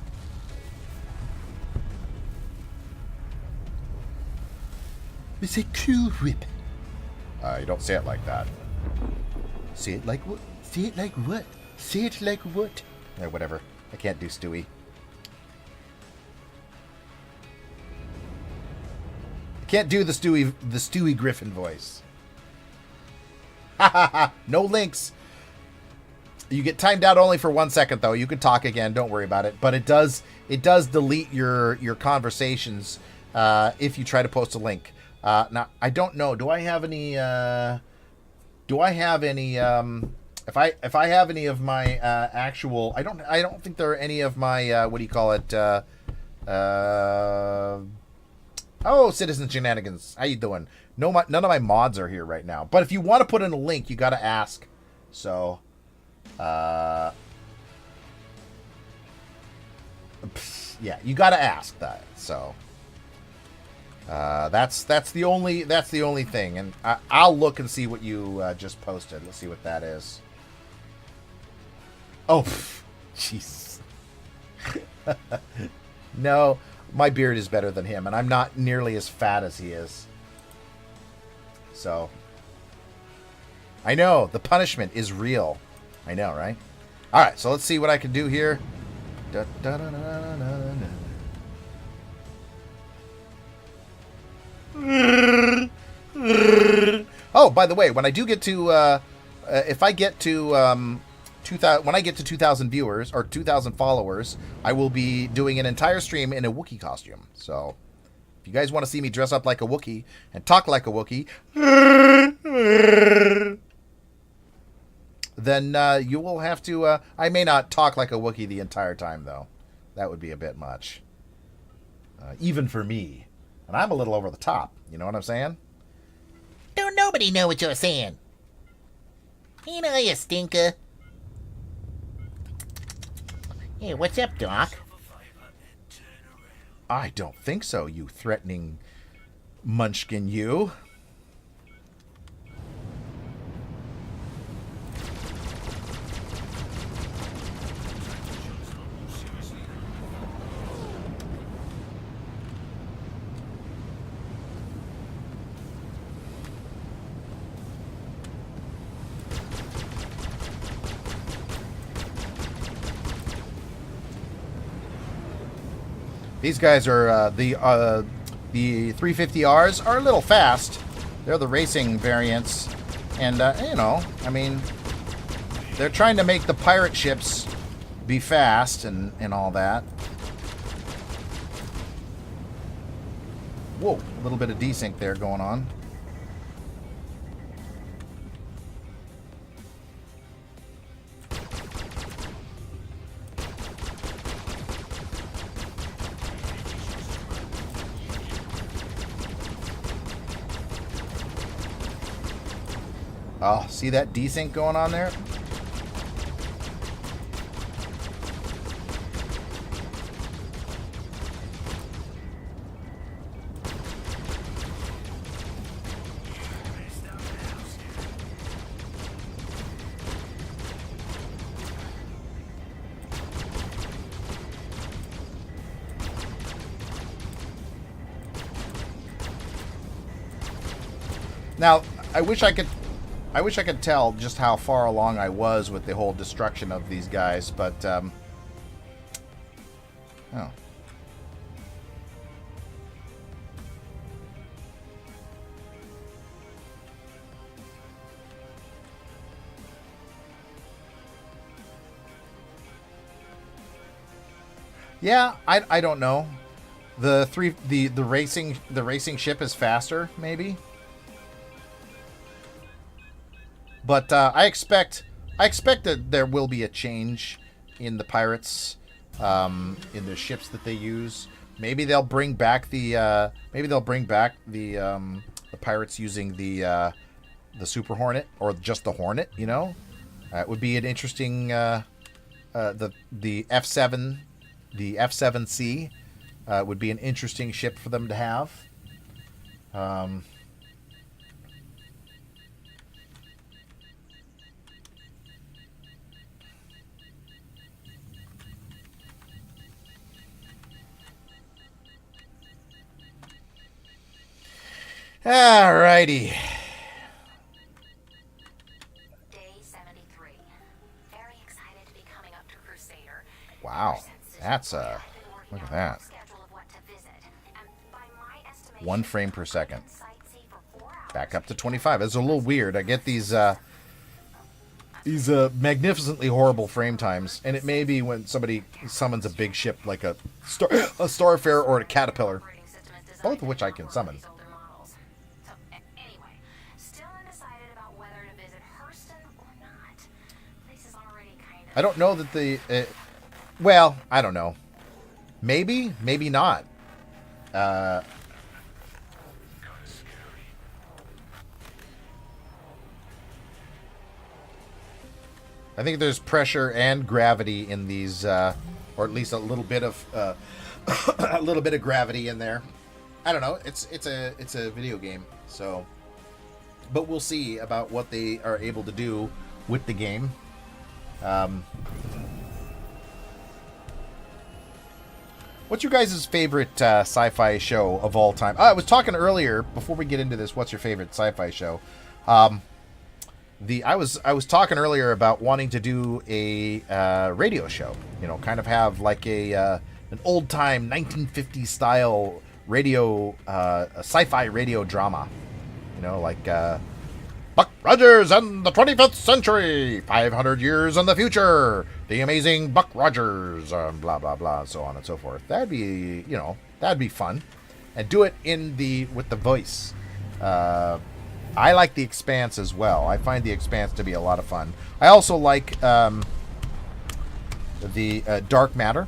It's a cool whip. You don't say it like that. Say it like what? Say it like what? Say it like what? Whatever. I can't do Stewie. I can't do the Stewie Griffin voice. Ha ha ha! No links. You get timed out only for 1 second, though. You can talk again. Don't worry about it. But it does delete your conversations if you try to post a link. Now, I don't know. Do I have any? If I have any of my actual, I don't think there are any of my what do you call it? Oh, Citizen Shenanigans. How you doing? No, none of my mods are here right now. But if you want to put in a link, you got to ask. So. Yeah, you got to ask that. So that's the only thing, and I'll look and see what you just posted. Let's see what that is. Oh, jeez. No, my beard is better than him, and I'm not nearly as fat as he is. So I know the punishment is real. I know, right? All right, so let's see what I can do here. Oh, by the way, when I do get to, if I get to 2,000, when I get to 2,000 viewers or 2,000 followers, I will be doing an entire stream in a Wookiee costume. So, if you guys want to see me dress up like a Wookiee and talk like a Wookiee, then you will have to... I may not talk like a Wookiee the entire time, though. That would be a bit much. Even for me. And I'm a little over the top. You know what I'm saying? Don't nobody know what you're saying. Ain't I a stinker? Hey, what's up, Doc? I don't think so, you threatening munchkin, you. These guys are the 350Rs are a little fast. They're the racing variants, and you know, I mean, they're trying to make the pirate ships be fast and all that. Whoa, a little bit of desync there going on. Oh, see that desync going on there? Now, I wish I could tell just how far along I was with the whole destruction of these guys, but oh. Yeah, I don't know. The racing ship is faster, maybe. But I expect that there will be a change in the pirates, in the ships that they use. Maybe they'll bring back the pirates using the Super Hornet or just the Hornet. You know, it would be an interesting the F7, the F7C would be an interesting ship for them to have. Alrighty. Day 73. Very excited to be coming up to Crusader. Wow, that's look at that. 1 frame per second. Back up to 25. It's a little weird. I get these magnificently horrible frame times, and it may be when somebody summons a big ship like a Starfarer or a Caterpillar, both of which I can summon. I don't know that the... well, I don't know. Maybe, maybe not. I think there's pressure and gravity in these, or at least a little bit of a little bit of gravity in there. I don't know. It's a video game, so. But we'll see about what they are able to do with the game. What's your guys' favorite sci-fi show of all time? I was talking earlier, before we get into this, what's your favorite sci-fi show? I was talking earlier about wanting to do a radio show. You know, kind of have like an old-time 1950s style radio, a sci-fi radio drama. You know, like Buck Rogers and the 25th Century, 500 years in the future, the amazing Buck Rogers, blah, blah, blah, so on and so forth. That'd be, you know, that'd be fun. And do it with the voice. I like The Expanse as well. I find The Expanse to be a lot of fun. I also like the Dark Matter.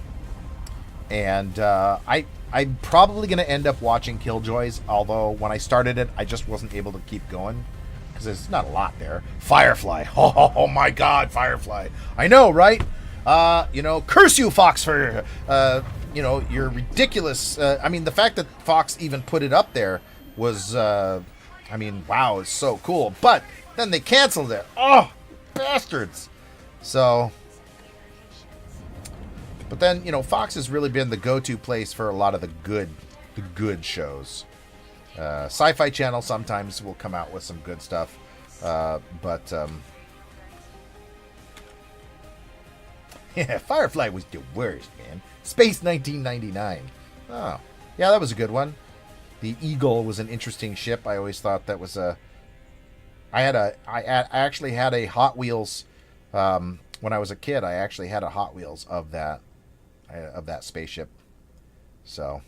And I'm probably going to end up watching Killjoys, although when I started it, I just wasn't able to keep going. Because there's not a lot there. Firefly. Oh my God, Firefly. I know, right? You know, curse you, Fox, for, you know, you're ridiculous. I mean, the fact that Fox even put it up there was, I mean, wow, it's so cool. But then they canceled it. Oh, bastards. So, but then, you know, Fox has really been the go-to place for a lot of the good shows. Sci-Fi Channel sometimes will come out with some good stuff, but yeah, Firefly was the worst, man. Space 1999. Oh, yeah, that was a good one. The Eagle was an interesting ship. I always thought that was a. I actually had a Hot Wheels when I was a kid. I actually had a Hot Wheels of that spaceship. So.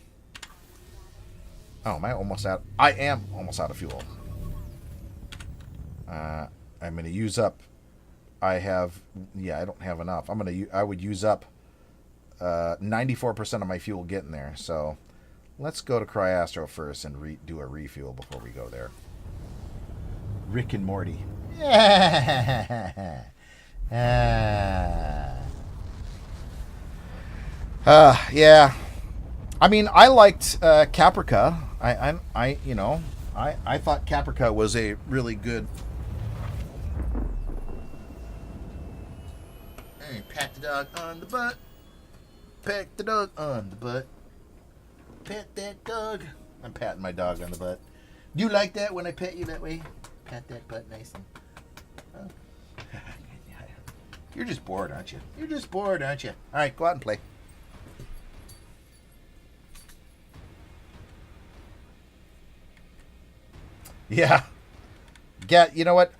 Oh, am I almost out? I am almost out of fuel. I'm going to use up. I don't have enough. I would use up 94% of my fuel getting there. So let's go to Cryastro first and do a refuel before we go there. Rick and Morty. Yeah. I mean, I liked Caprica. I thought Caprica was a really good. Hey, pat the dog on the butt. Pat the dog on the butt. Pat that dog. I'm patting my dog on the butt. Do you like that when I pet you that way? Pat that butt nice and. Oh. You're just bored, aren't you? You're just bored, aren't you? All right, go out and play. Yeah. Yeah, you know what?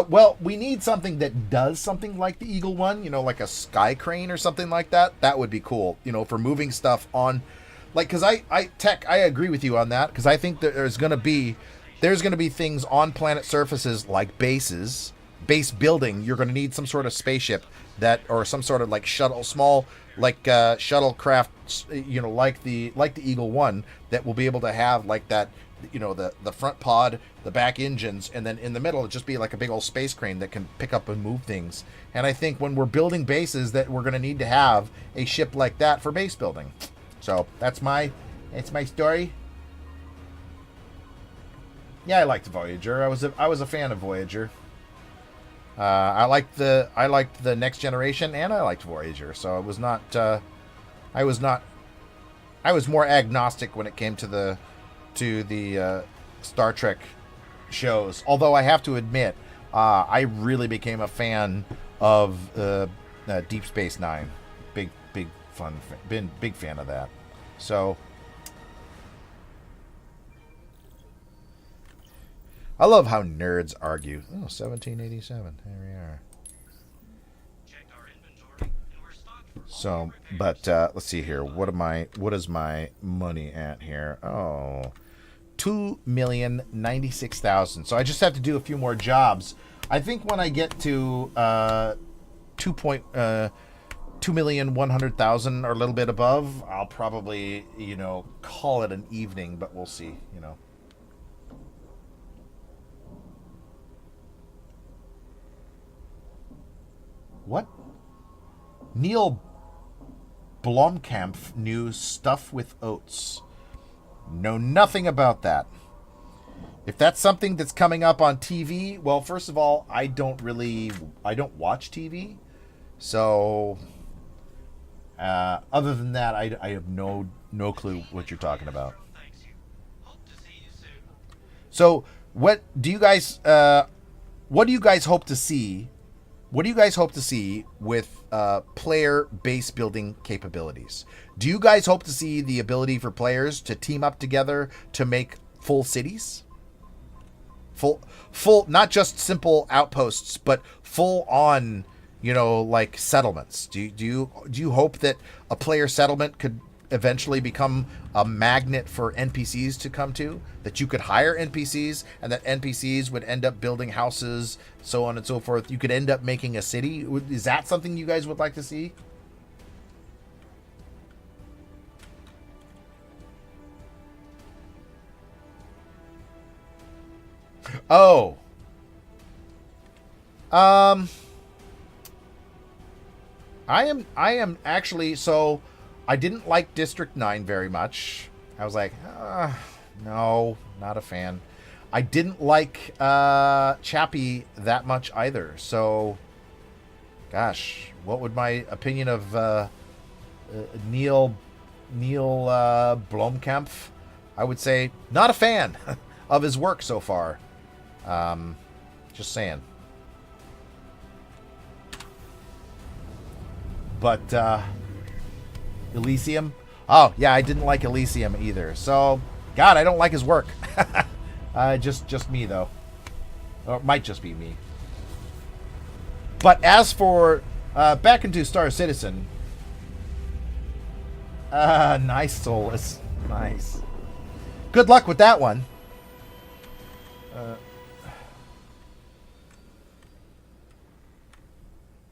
Well, we need something that does something like the Eagle One, like a sky crane or something like that. That would be cool, for moving stuff on. Like, because I agree with you on that, because I think that there's going to be things on planet surfaces like base building. You're going to need some sort of spaceship or some sort of like shuttlecraft, like the Eagle One, that will be able to have like that, the front pod, the back engines, and then in the middle it'll just be like a big old space crane that can pick up and move things. And I think when we're building bases, that we're going to need to have a ship like that for base building. So that's my story. Yeah, I liked Voyager. I was a fan of Voyager. I liked the Next Generation, and I liked Voyager. So it was not. I was more agnostic when it came to the Star Trek shows. Although I have to admit, I really became a fan of Deep Space Nine. Big fan of that. So I love how nerds argue. Oh, 1787. There we are. Checked our inventory, and we're stocked for So, but let's see here. What is my money at here? Oh, 2,096,000. So I just have to do a few more jobs. I think when I get to 2,100,000 or a little bit above, I'll probably call it an evening. But we'll see. What? Neil Blomkamp knew Stuff with Oats. Know nothing about that. If that's something that's coming up on TV, well, first of all, I don't watch TV. So, other than that, I have no clue what you're talking about. thanks you. Hope to see you soon. So, what do you guys hope to see? What do you guys hope to see with player base building capabilities? Do you guys hope to see the ability for players to team up together to make full cities? Full, not just simple outposts, but full on, like settlements. Do you hope that a player settlement could eventually become a magnet for NPCs to come to? That you could hire NPCs, and that NPCs would end up building houses, so on and so forth. You could end up making a city. Is that something you guys would like to see? Oh. I am actually, so I didn't like District 9 very much. I was like, no, not a fan. I didn't like Chappie that much either. So, gosh, what would my opinion of Neil Blomkamp? I would say not a fan of his work so far. Just saying. But Elysium? Oh, yeah, I didn't like Elysium either. So, God, I don't like his work. Just me, though. Or it might just be me. But as for back into Star Citizen, nice, Solus. Nice. Good luck with that one.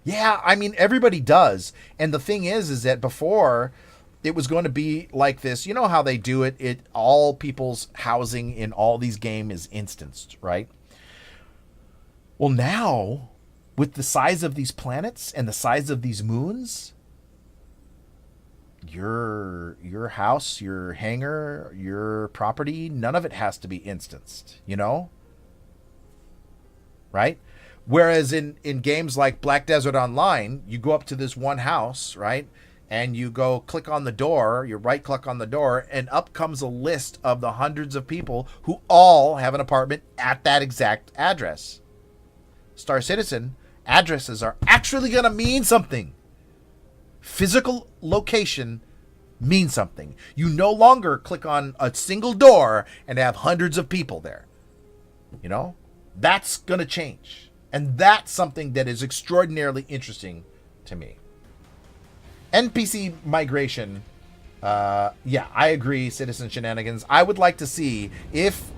Yeah, I mean, everybody does. And the thing is that before, it was going to be like this. You know how they do it? All people's housing in all these games is instanced, right? Well, now, with the size of these planets and the size of these moons, your house, your hangar, your property, none of it has to be instanced, you know? Right? Whereas in games like Black Desert Online, you go up to this one house, right? And you go click on the door, you right click on the door, and up comes a list of the hundreds of people who all have an apartment at that exact address. Star Citizen, addresses are actually going to mean something. Physical location means something. You no longer click on a single door and have hundreds of people there. You know? That's going to change. And that's something that is extraordinarily interesting to me. NPC migration, yeah, I agree, Citizen Shenanigans. I would like to see if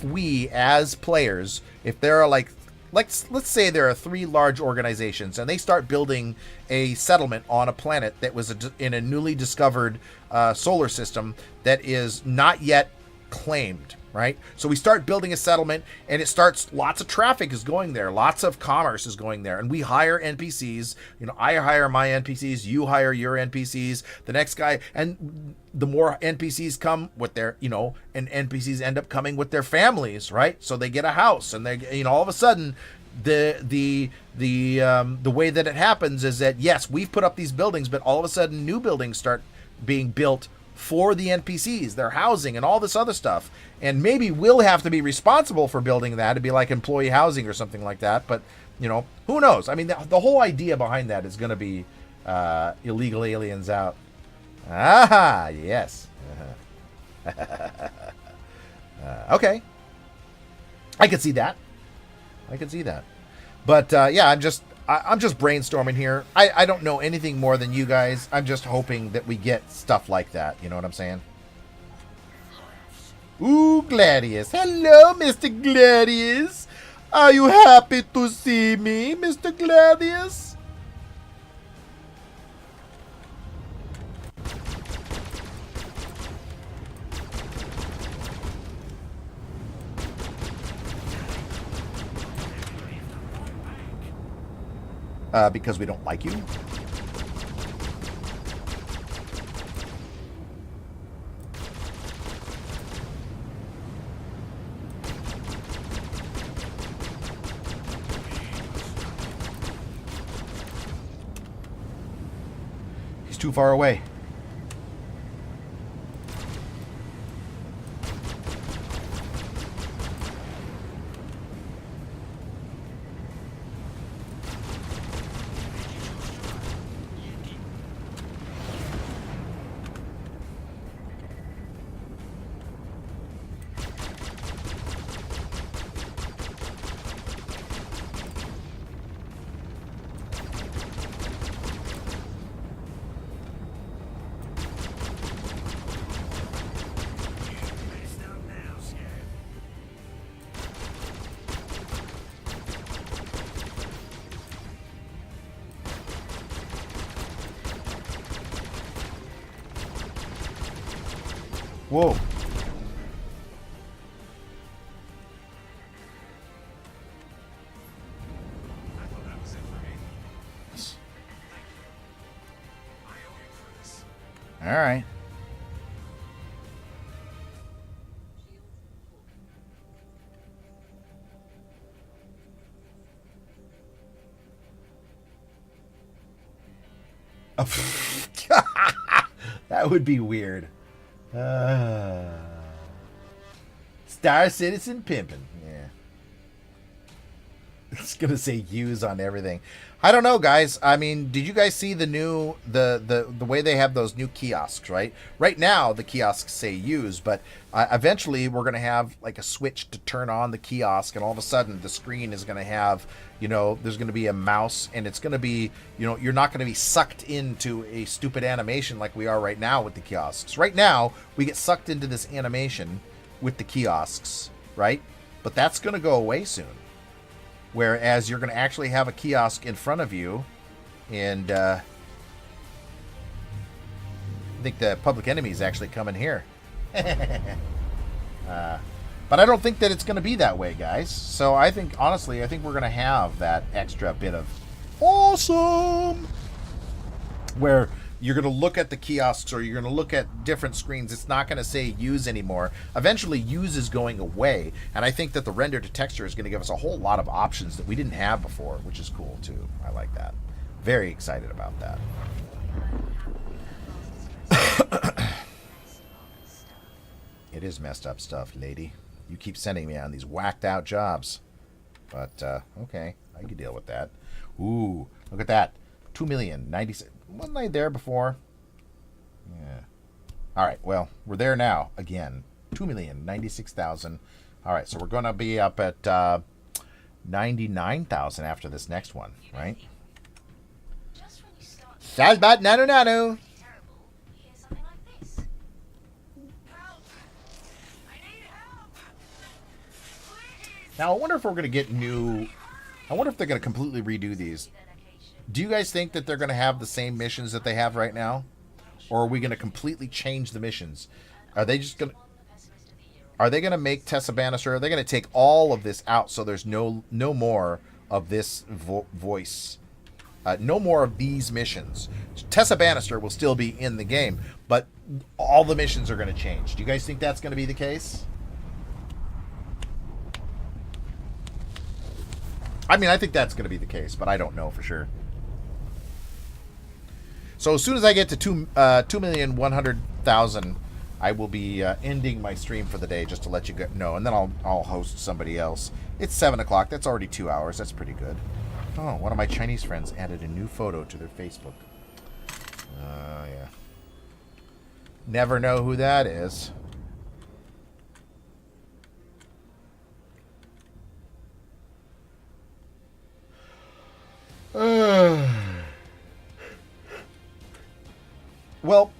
we as players, if there are like let's say there are 3 large organizations and they start building a settlement on a planet that was in a newly discovered solar system that is not yet claimed, right? So we start building a settlement and it starts, lots of traffic is going there, lots of commerce is going there, and we hire NPCs. You know, I hire my NPCs, you hire your NPCs, the next guy, and the more NPCs come with their, you know, and NPCs end up coming with their families, right? So they get a house and they, you know, all of a sudden the way that it happens is that, yes, we've put up these buildings, but all of a sudden new buildings start being built for the NPCs, their housing and all this other stuff. And maybe we'll have to be responsible for building that. It'd be like employee housing or something like that. But, you know, who knows? I mean, the whole idea behind that is going to be illegal aliens out. Ah, yes. Okay. I could see that. But, yeah, I'm just brainstorming here. I don't know anything more than you guys. I'm just hoping that we get stuff like that. You know what I'm saying? Ooh, Gladius. Hello, Mr. Gladius. Are you happy to see me, Mr. Gladius? Because we don't like you? He's too far away. Whoa. All right. That would be weird. Star Citizen pimping. Yeah. It's gonna say use on everything. I don't know, guys. I mean, did you guys see the new the way they have those new kiosks, right? Right now the kiosks say use, but eventually we're gonna have like a switch to turn on the kiosk, and all of a sudden the screen is gonna have, you know, there's gonna be a mouse, and it's gonna be, you know, you're not gonna be sucked into a stupid animation like we are right now with the kiosks. Right now we get sucked into this animation with the kiosks, right? But that's gonna go away soon. Whereas you're going to actually have a kiosk in front of you, and I think the Public Enemy is actually coming here. But I don't think that it's going to be that way, guys. So I think, honestly, I think we're going to have that extra bit of awesome where you're going to look at the kiosks or you're going to look at different screens. It's not going to say use anymore. Eventually, use is going away. And I think that the render to texture is going to give us a whole lot of options that we didn't have before, which is cool, too. I like that. Very excited about that. It is messed up stuff, lady. You keep sending me on these whacked out jobs. But, okay. I can deal with that. Ooh, look at that. 2,096,000. Wasn't I there before? Yeah. All right, well, we're there now. Again, 2,096,000. All right, so we're going to be up at 99,000 after this next one, right? Just when you start to Salbat nano nano. terrible, you hear something like this. Help! I need help! Please! Now, I wonder if we're going to get new... I wonder if they're going to completely redo these. Dedication. Do you guys think that they're going to have the same missions that they have right now? Or are we going to completely change the missions? Are they just going to... Won the pessimist of the year. Are they going to make Tessa Bannister... Are they going to take all of this out so there's no more of this voice? No more of these missions. Tessa Bannister will still be in the game, but all the missions are going to change. Do you guys think that's going to be the case? I mean, I think that's going to be the case, but I don't know for sure. So as soon as I get to 2,100,000, I will be ending my stream for the day, just to let you know, and then I'll host somebody else. It's 7 o'clock. That's already 2 hours. That's pretty good. Oh, one of my Chinese friends added a new photo to their Facebook. Yeah. Never know who that is. Well,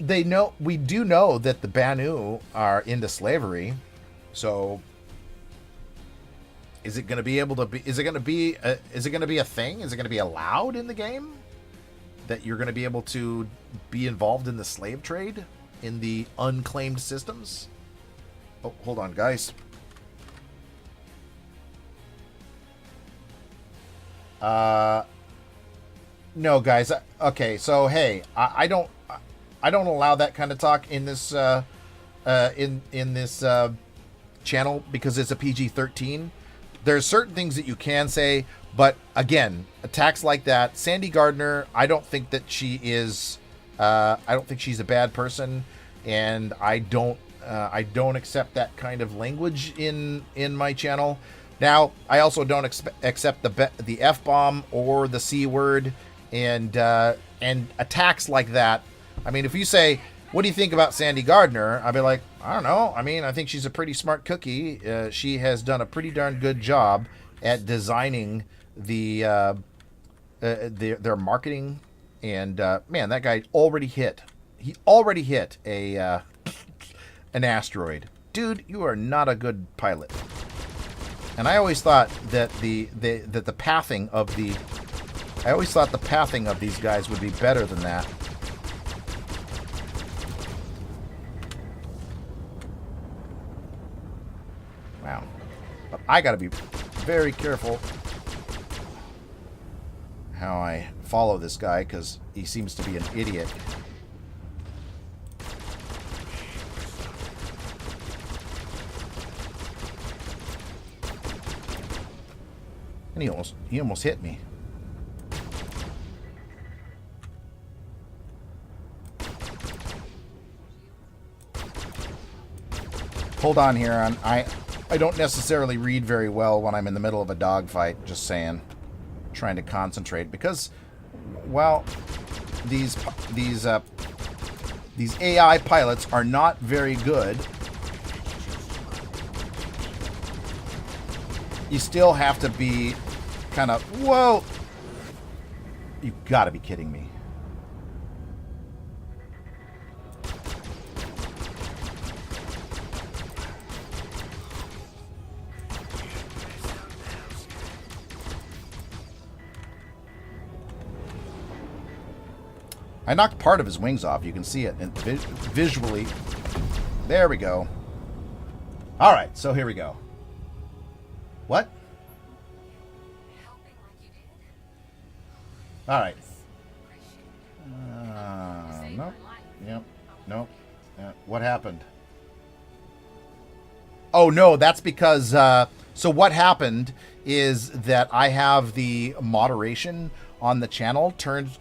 we do know that the Banu are into slavery, so is it going to be able to be? Is it going to be a thing? Is it going to be allowed in the game that you're going to be able to be involved in the slave trade in the unclaimed systems? Oh, hold on, guys. No, guys. Okay, so hey, I don't allow that kind of talk in this in this channel because it's a PG-13. There's certain things that you can say, but again, attacks like that, Sandy Gardner, I don't think that she is. I don't think she's a bad person, and I don't accept that kind of language in my channel. Now, I also don't accept the F-bomb or the C word and attacks like that. I mean, if you say, what do you think about Sandy Gardner? I'll be like, I don't know. I mean, I think she's a pretty smart cookie. She has done a pretty darn good job at designing their marketing. And, man, that guy already hit. He already hit an asteroid. Dude, you are not a good pilot. And I always thought that the pathing of these guys would be better than that. Wow. But I gotta be very careful how I follow this guy, because he seems to be an idiot. And he almost hit me. Hold on here. I don't necessarily read very well when I'm in the middle of a dogfight, just saying. Trying to concentrate because, well, these AI pilots are not very good. You still have to be kind of, whoa, you've got to be kidding me. I knocked part of his wings off. You can see it and visually. There we go. All right, so here we go. What? Helping like you did? All right. Appreciate it. Nope. Yep. Nope. What happened? Oh, no, that's because... so what happened is that I have the moderation on the channel turned,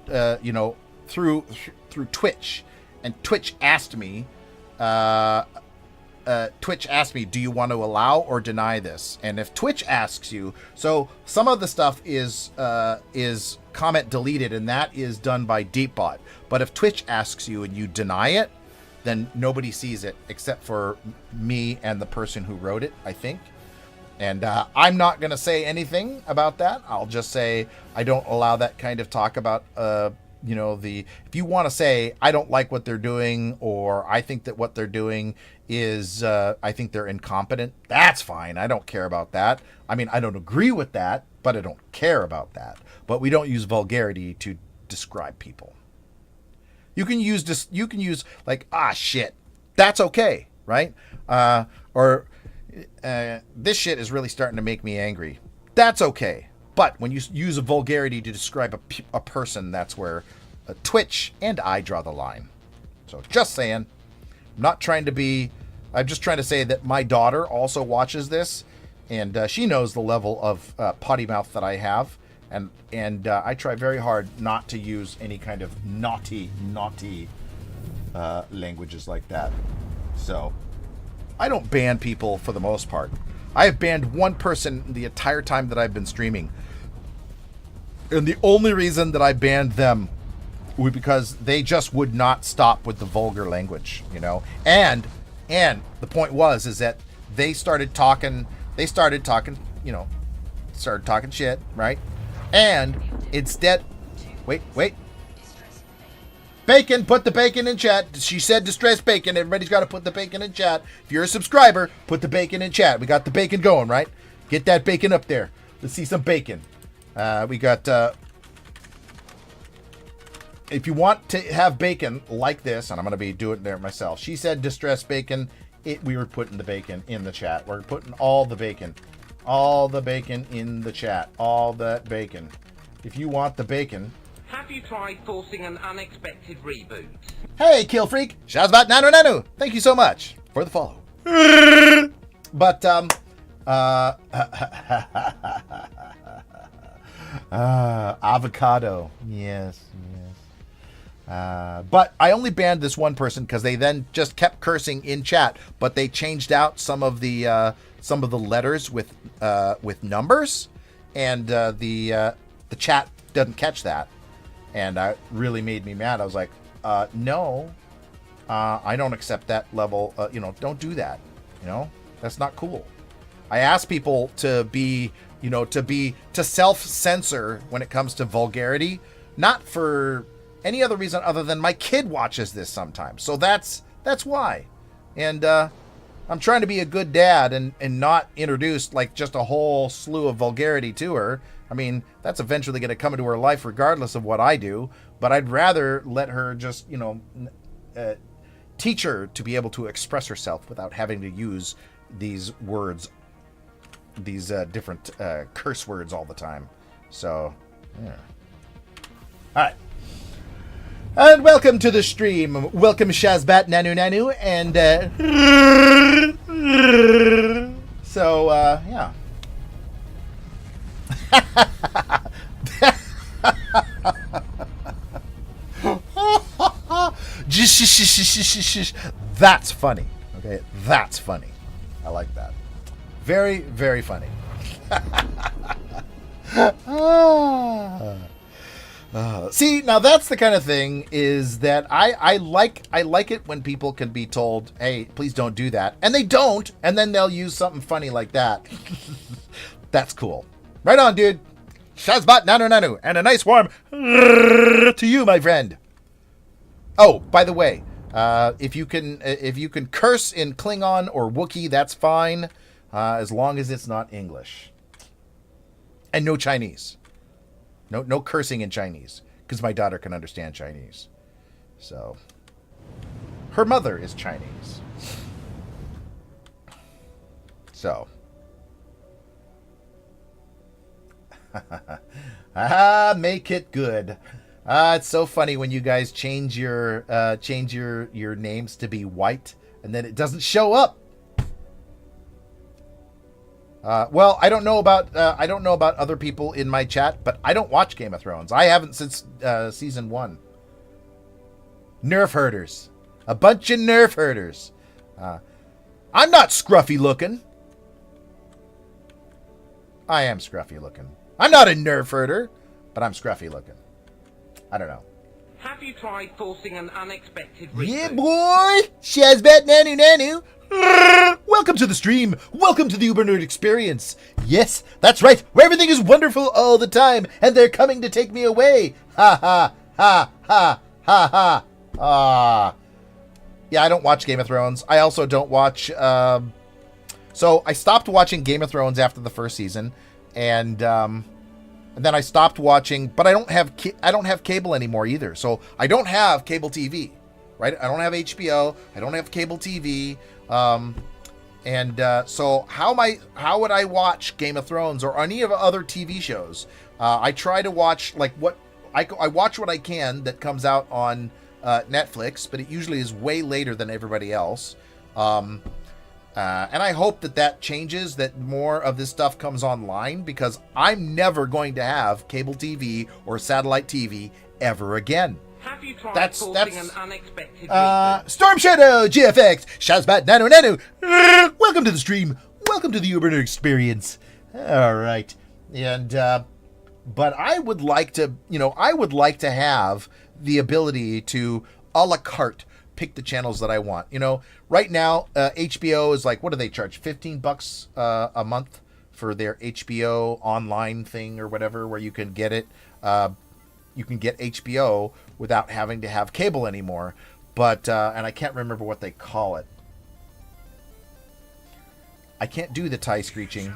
through Twitch. And Twitch asked me... do you want to allow or deny this? And if Twitch asks you, so some of the stuff is comment deleted, and that is done by Deepbot. But if Twitch asks you and you deny it, then nobody sees it except for me and the person who wrote it, I think. And I'm not going to say anything about that. I'll just say I don't allow that kind of talk about if you want to say I don't like what they're doing, or I think that what they're doing is I think they're incompetent, that's fine. I don't care about that. I mean, I don't agree with that, but I don't care about that. But we don't use vulgarity to describe people. You can use like, ah, shit. That's okay, right? Or this shit is really starting to make me angry. That's okay. But when you use a vulgarity to describe a person, that's where Twitch and I draw the line. So just saying, I'm just trying to say that my daughter also watches this, and she knows the level of potty mouth that I have, and I try very hard not to use any kind of naughty languages like that. So I don't ban people for the most part. I have banned one person the entire time that I've been streaming. And the only reason that I banned them was because they just would not stop with the vulgar language, And the point is that they started talking shit, right? And instead, wait. Bacon, put the bacon in chat. She said distress bacon. Everybody's got to put the bacon in chat. If you're a subscriber, put the bacon in chat. We got the bacon going, right? Get that bacon up there. Let's see some bacon. We got, if you want to have bacon like this, and I'm going to be doing it there myself. She said distress bacon. We were putting the bacon in the chat. We're putting all the bacon in the chat. All that bacon. If you want the bacon. Have you tried forcing an unexpected reboot? Hey, Kill Freak. Shazbot Nanu Nanu. Thank you so much for the follow. But, avocado. Yes. But I only banned this one person because they then just kept cursing in chat, but they changed out some of the letters with numbers, and the chat doesn't catch that, and that really made me mad. I was like, no, I don't accept that level. Don't do that. That's not cool. I ask people to be, to self-censor when it comes to vulgarity, not for any other reason other than my kid watches this sometimes. So that's why. And I'm trying to be a good dad and not introduce like just a whole slew of vulgarity to her. I mean, that's eventually going to come into her life regardless of what I do. But I'd rather let her just, teach her to be able to express herself without having to use these words, these different curse words all the time. So, yeah. All right. And welcome to the stream. Welcome, Shazbat Nanu Nanu. And, yeah. That's funny. Okay, that's funny. I like that. Very, very funny. See, now that's the kind of thing is that I like it when people can be told, hey, please don't do that. And they don't, and then they'll use something funny like that. That's cool. Right on, dude. Shazbot Nanu Nanu. And a nice warm to you, my friend. Oh, by the way, if you can curse in Klingon or Wookiee, that's fine, as long as it's not English. And no Chinese. No cursing in Chinese, because my daughter can understand Chinese. So, her mother is Chinese. So. Make it good. It's so funny when you guys change your names to be white and then it doesn't show up. Well, I don't know about other people in my chat, but I don't watch Game of Thrones. I haven't since season 1. Nerf herders, a bunch of nerf herders. I'm not scruffy looking. I am scruffy looking. I'm not a nerf herder, but I'm scruffy looking. I don't know. Have you tried forcing an unexpected reboot? Yeah, boy! Shazbat Nanu Nanu! Welcome to the stream. Welcome to the Uber Nerd Experience. Yes, that's right, where everything is wonderful all the time, and they're coming to take me away. Ha ha ha ha ha ha. Yeah, I don't watch Game of Thrones. I also don't watch. So I stopped watching Game of Thrones after the first season, and then I stopped watching. But I don't have cable anymore either. So I don't have cable TV, right? I don't have HBO. I don't have cable TV. So how would I watch Game of Thrones or any of the other TV shows? I try to watch I watch what I can that comes out on Netflix, but it usually is way later than everybody else. And I hope that changes, that more of this stuff comes online, because I'm never going to have cable TV or satellite TV ever again. Have you tried forcing an unexpected Storm Shadow, GFX, Shazbat Nanu Nanu. Welcome to the stream. Welcome to the Uber Nerd Experience. All right. And, but I would like to have the ability to a la carte pick the channels that I want. Right now, HBO is like, what do they charge? $15 a month for their HBO online thing or whatever, where you can get it. You can get HBO without having to have cable anymore. But, and I can't remember what they call it. I can't do the tie screeching.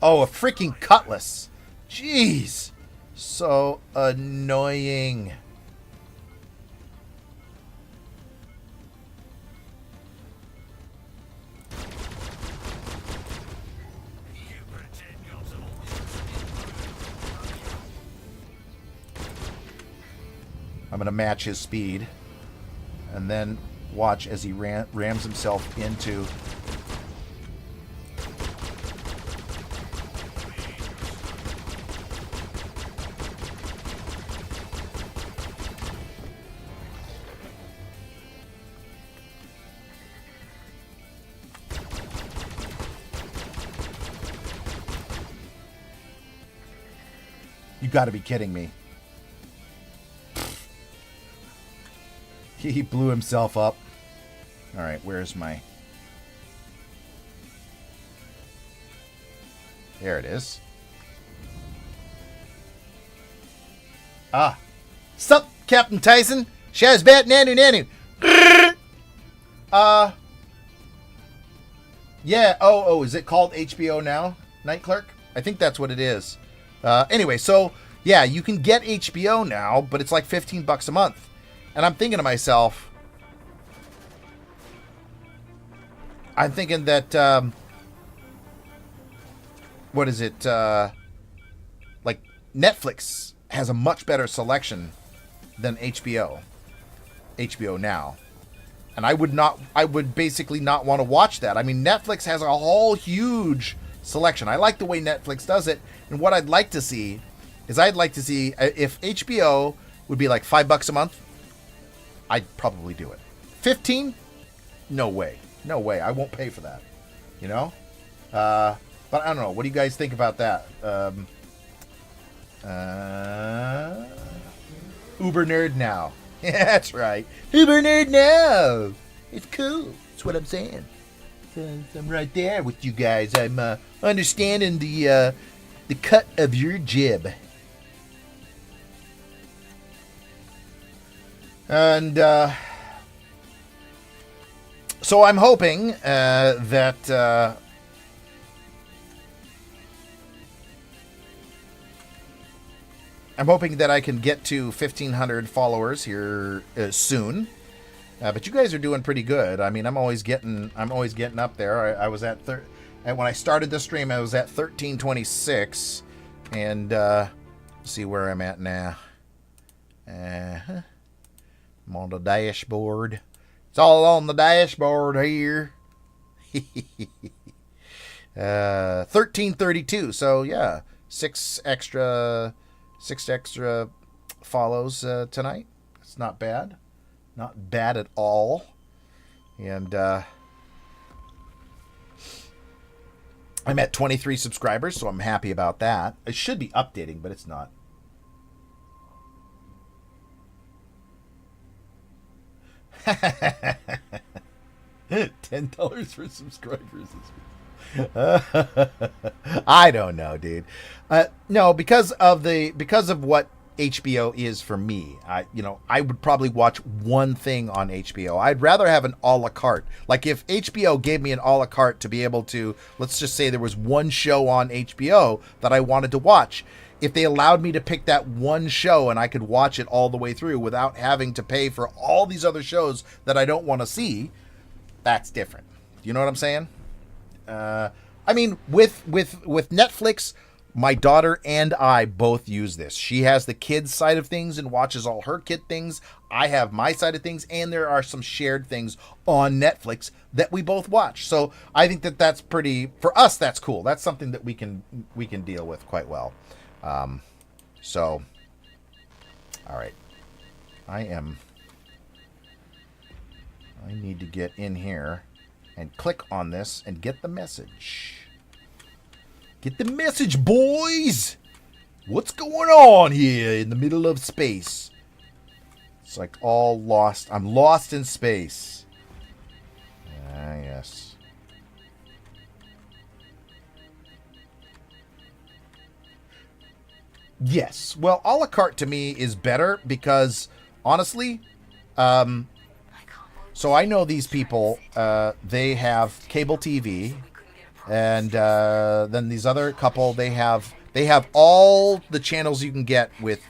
Oh, a freaking cutlass. Jeez. So annoying. I'm going to match his speed and then watch as he rams himself into... You got to be kidding me. He blew himself up. All right, where's my... There it is. Ah. Sup, Captain Tyson? Shazbat Nanu Nanu. Yeah, oh, is it called HBO Now, Night Clerk? I think that's what it is. Anyway, so, yeah, you can get HBO now, but it's like $15 a month. And I'm thinking to myself, that, what is it, like, Netflix has a much better selection than HBO Now. And I would basically not want to watch that. I mean, Netflix has a whole huge selection. I like the way Netflix does it. And what I'd like to see is if HBO would be like $5 a month, I'd probably do it. 15? No way. No way. I won't pay for that. But I don't know. What do you guys think about that? Uber Nerd Now. Yeah, that's right. Uber Nerd Now. It's cool. That's what I'm saying. I'm right there with you guys. I'm understanding the cut of your jib. And so I'm hoping that I can get to 1,500 followers here soon. But you guys are doing pretty good. I mean, I'm always getting up there. I was at And when I started the stream, I was at 1326. And see where I'm at now. I'm on the dashboard. It's all on the dashboard here. 1332. So yeah, six extra follows tonight. It's not bad. Not bad at all. And I'm at 23 subscribers, so I'm happy about that. It should be updating, but it's not. $10 for subscribers. I don't know, dude. No, because of what HBO is for me. I would probably watch one thing on HBO. I'd rather have an a la carte. Like if HBO gave me an a la carte to be able to, let's just say there was one show on HBO that I wanted to watch. If they allowed me to pick that one show and I could watch it all the way through without having to pay for all these other shows that I don't want to see, that's different. You know what I'm saying? I mean, with Netflix, my daughter and I both use this. She has the kids side of things and watches all her kid things. I have my side of things, and there are some shared things on Netflix that we both watch. So I think that that's pretty, for us, that's cool. That's something that we can deal with quite well. So, all right. I need to get in here and click on this and get the message. Get the message, boys! What's going on here in the middle of space? It's like all lost. I'm lost in space. Ah, yes. Yes. Well, a la carte to me is better because, honestly, so I know these people, they have cable TV, and then these other couple, they have all the channels you can get with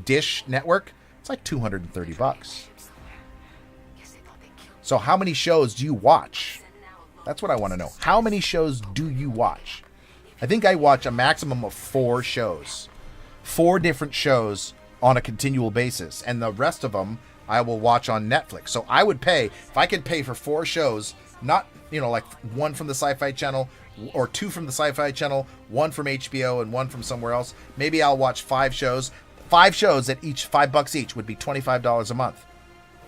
Dish Network. It's like $230. So how many shows do you watch? That's what I want to know. How many shows do you watch? I think I watch a maximum of 4 shows. 4 different shows on a continual basis, and the rest of them I will watch on Netflix. So I would pay, if I could pay for 4 shows, not, like one from the Sci-Fi Channel or 2 from the Sci-Fi Channel, 1 from HBO and 1 from somewhere else. Maybe I'll watch 5 shows. 5 shows at each $5 each would be $25 a month.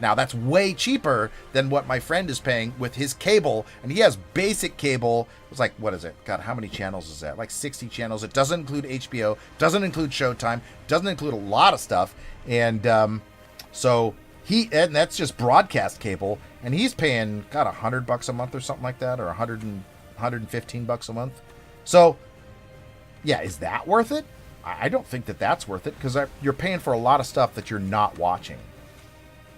Now that's way cheaper than what my friend is paying with his cable, and he has basic cable. It's like, what is it? God, how many channels is that? Like 60 channels. It doesn't include HBO, doesn't include Showtime, doesn't include a lot of stuff, and and that's just broadcast cable, and he's paying $100 a month or something like that, or $115 a month. So, yeah, is that worth it? I don't think that that's worth it, because you're paying for a lot of stuff that you're not watching,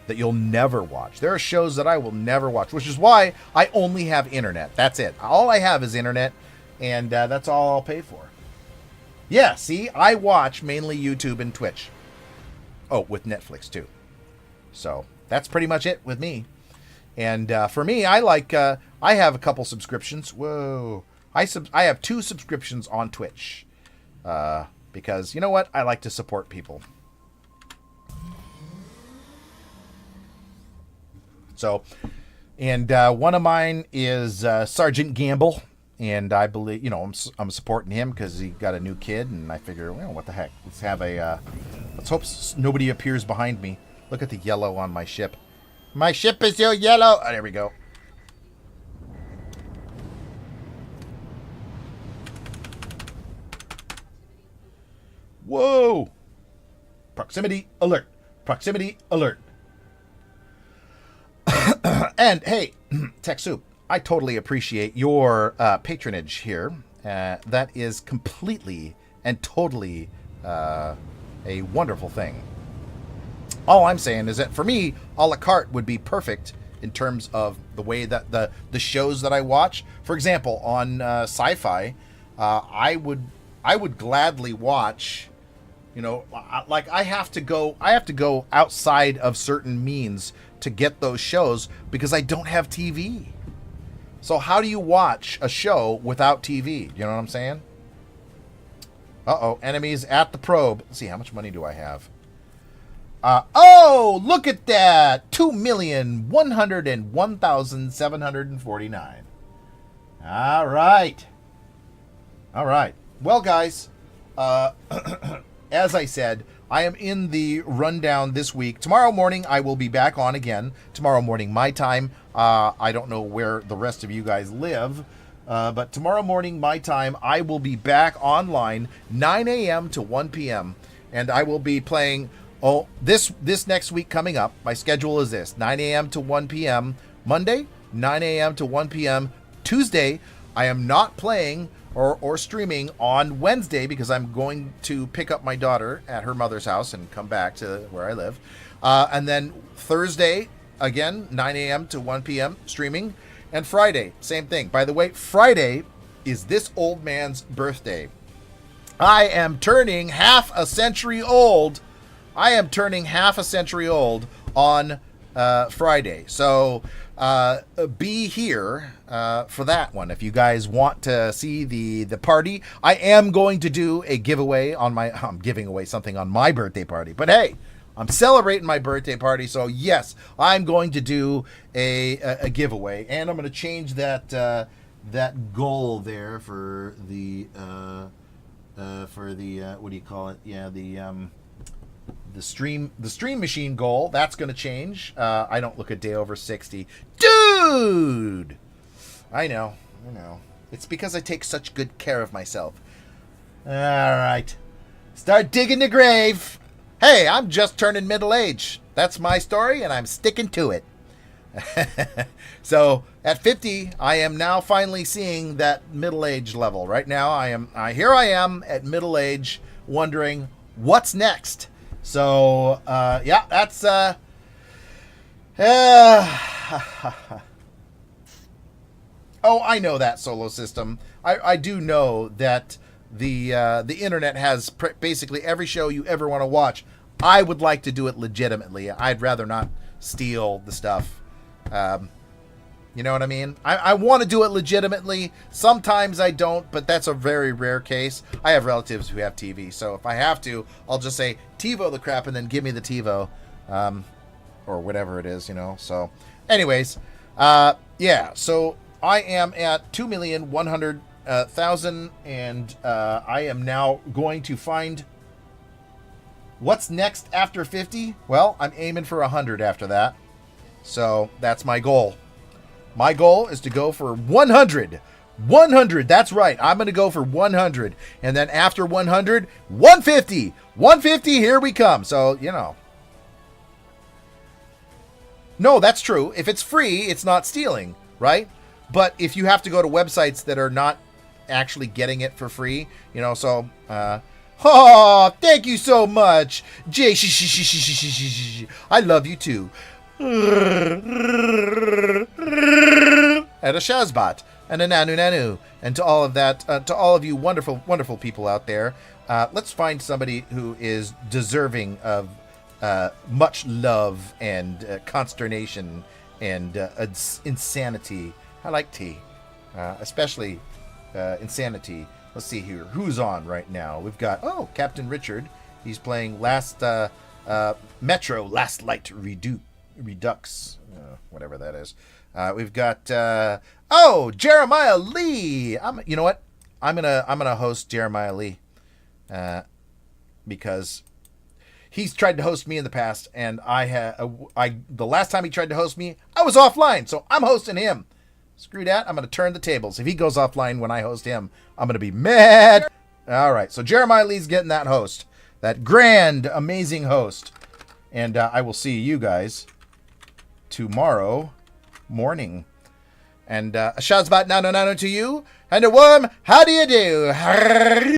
that you'll never watch. There are shows that I will never watch, which is why I only have internet. That's it. All I have is internet, and that's all I'll pay for. Yeah, see, I watch mainly YouTube and Twitch. Oh, with Netflix too. So that's pretty much it with me. And for me, I have a couple subscriptions. Whoa. I have 2 subscriptions on Twitch. Because, you know what? I like to support people. So, and one of mine is Sergeant Gamble, and I believe, I'm supporting him because he got a new kid, and I figure, well, what the heck? Let's have let's hope nobody appears behind me. Look at the yellow on my ship. My ship is so yellow. Oh, there we go. Whoa! Proximity alert. Proximity alert. And hey, TechSoup, I totally appreciate your patronage here. That is completely and totally a wonderful thing. All I'm saying is that for me, a la carte would be perfect in terms of the way that the shows that I watch. For example, on Sci-Fi, I would gladly watch. Like I have to go outside of certain means to get those shows because I don't have TV. So how do you watch a show without TV? You know what I'm saying? Uh-oh, enemies at the probe. Let's see, how much money do I have? Oh, look at that! 2,101,749. All right. All right. Well, guys, as I said, I am in the rundown this week. Tomorrow morning, I will be back on again. Tomorrow morning, my time. I don't know where the rest of you guys live. But tomorrow morning, my time, I will be back online 9 a.m. to 1 p.m. And I will be playing, this next week coming up. My schedule is this, 9 a.m. to 1 p.m. Monday, 9 a.m. to 1 p.m. Tuesday, I am not playing or streaming on Wednesday because I'm going to pick up my daughter at her mother's house and come back to where I live. And then Thursday, again, 9 a.m. to 1 p.m. streaming. And Friday, same thing. By the way, Friday is this old man's birthday. I am turning half a century old. I am turning half a century old on Friday. So be here for that one. If you guys want to see the party, I am going to do a giveaway on my, I'm giving away something on my birthday party. But hey, I'm celebrating my birthday party, so yes, I'm going to do a giveaway, and I'm going to change that that goal there for the what do you call it? Yeah, the stream machine goal. That's going to change. I don't look a day over 60, dude. I know. It's because I take such good care of myself. All right, start digging the grave. Hey, I'm just turning middle age. That's my story, and I'm sticking to it. So at 50, I am now finally seeing that middle age level. Right now, here I am at middle age, wondering what's next. So yeah, that's oh, I know that Solar System. I do know that the internet has basically every show you ever want to watch. I would like to do it legitimately. I'd rather not steal the stuff. You know what I mean? I want to do it legitimately. Sometimes I don't, but that's a very rare case. I have relatives who have TV, so if I have to, I'll just say TiVo the crap and then give me the TiVo, or whatever it is, you know. So, anyways, yeah. So I am at 2,100,000, and I am now going to find what's next after 50. Well, I'm aiming for 100 after that. So that's my goal. My goal is to go for 100. 100. That's right. I'm going to go for 100. And then after 100, 150. 150, here we come. So, you know. No, that's true. If it's free, it's not stealing, right? But if you have to go to websites that are not actually getting it for free, you know, so, oh, thank you so much. Jay, I love you too. And a Shazbot and a Nanu, and to all of that, to all of you wonderful people out there, let's find somebody who is deserving of much love and consternation and insanity. I like tea, especially insanity. Let's see here, who's on right now? We've got Captain Richard. He's playing Metro Last Light Redux, whatever that is. We've got Jeremiah Lee. You know what? I'm gonna host Jeremiah Lee, because he's tried to host me in the past, and the last time he tried to host me, I was offline, so I'm hosting him. Screw that. I'm gonna turn the tables. If he goes offline when I host him, I'm gonna be mad. All right, so Jeremiah Lee's getting that host, that grand, amazing host, and I will see you guys tomorrow morning. And a Shazbot 909 to you, and a worm, how do you do?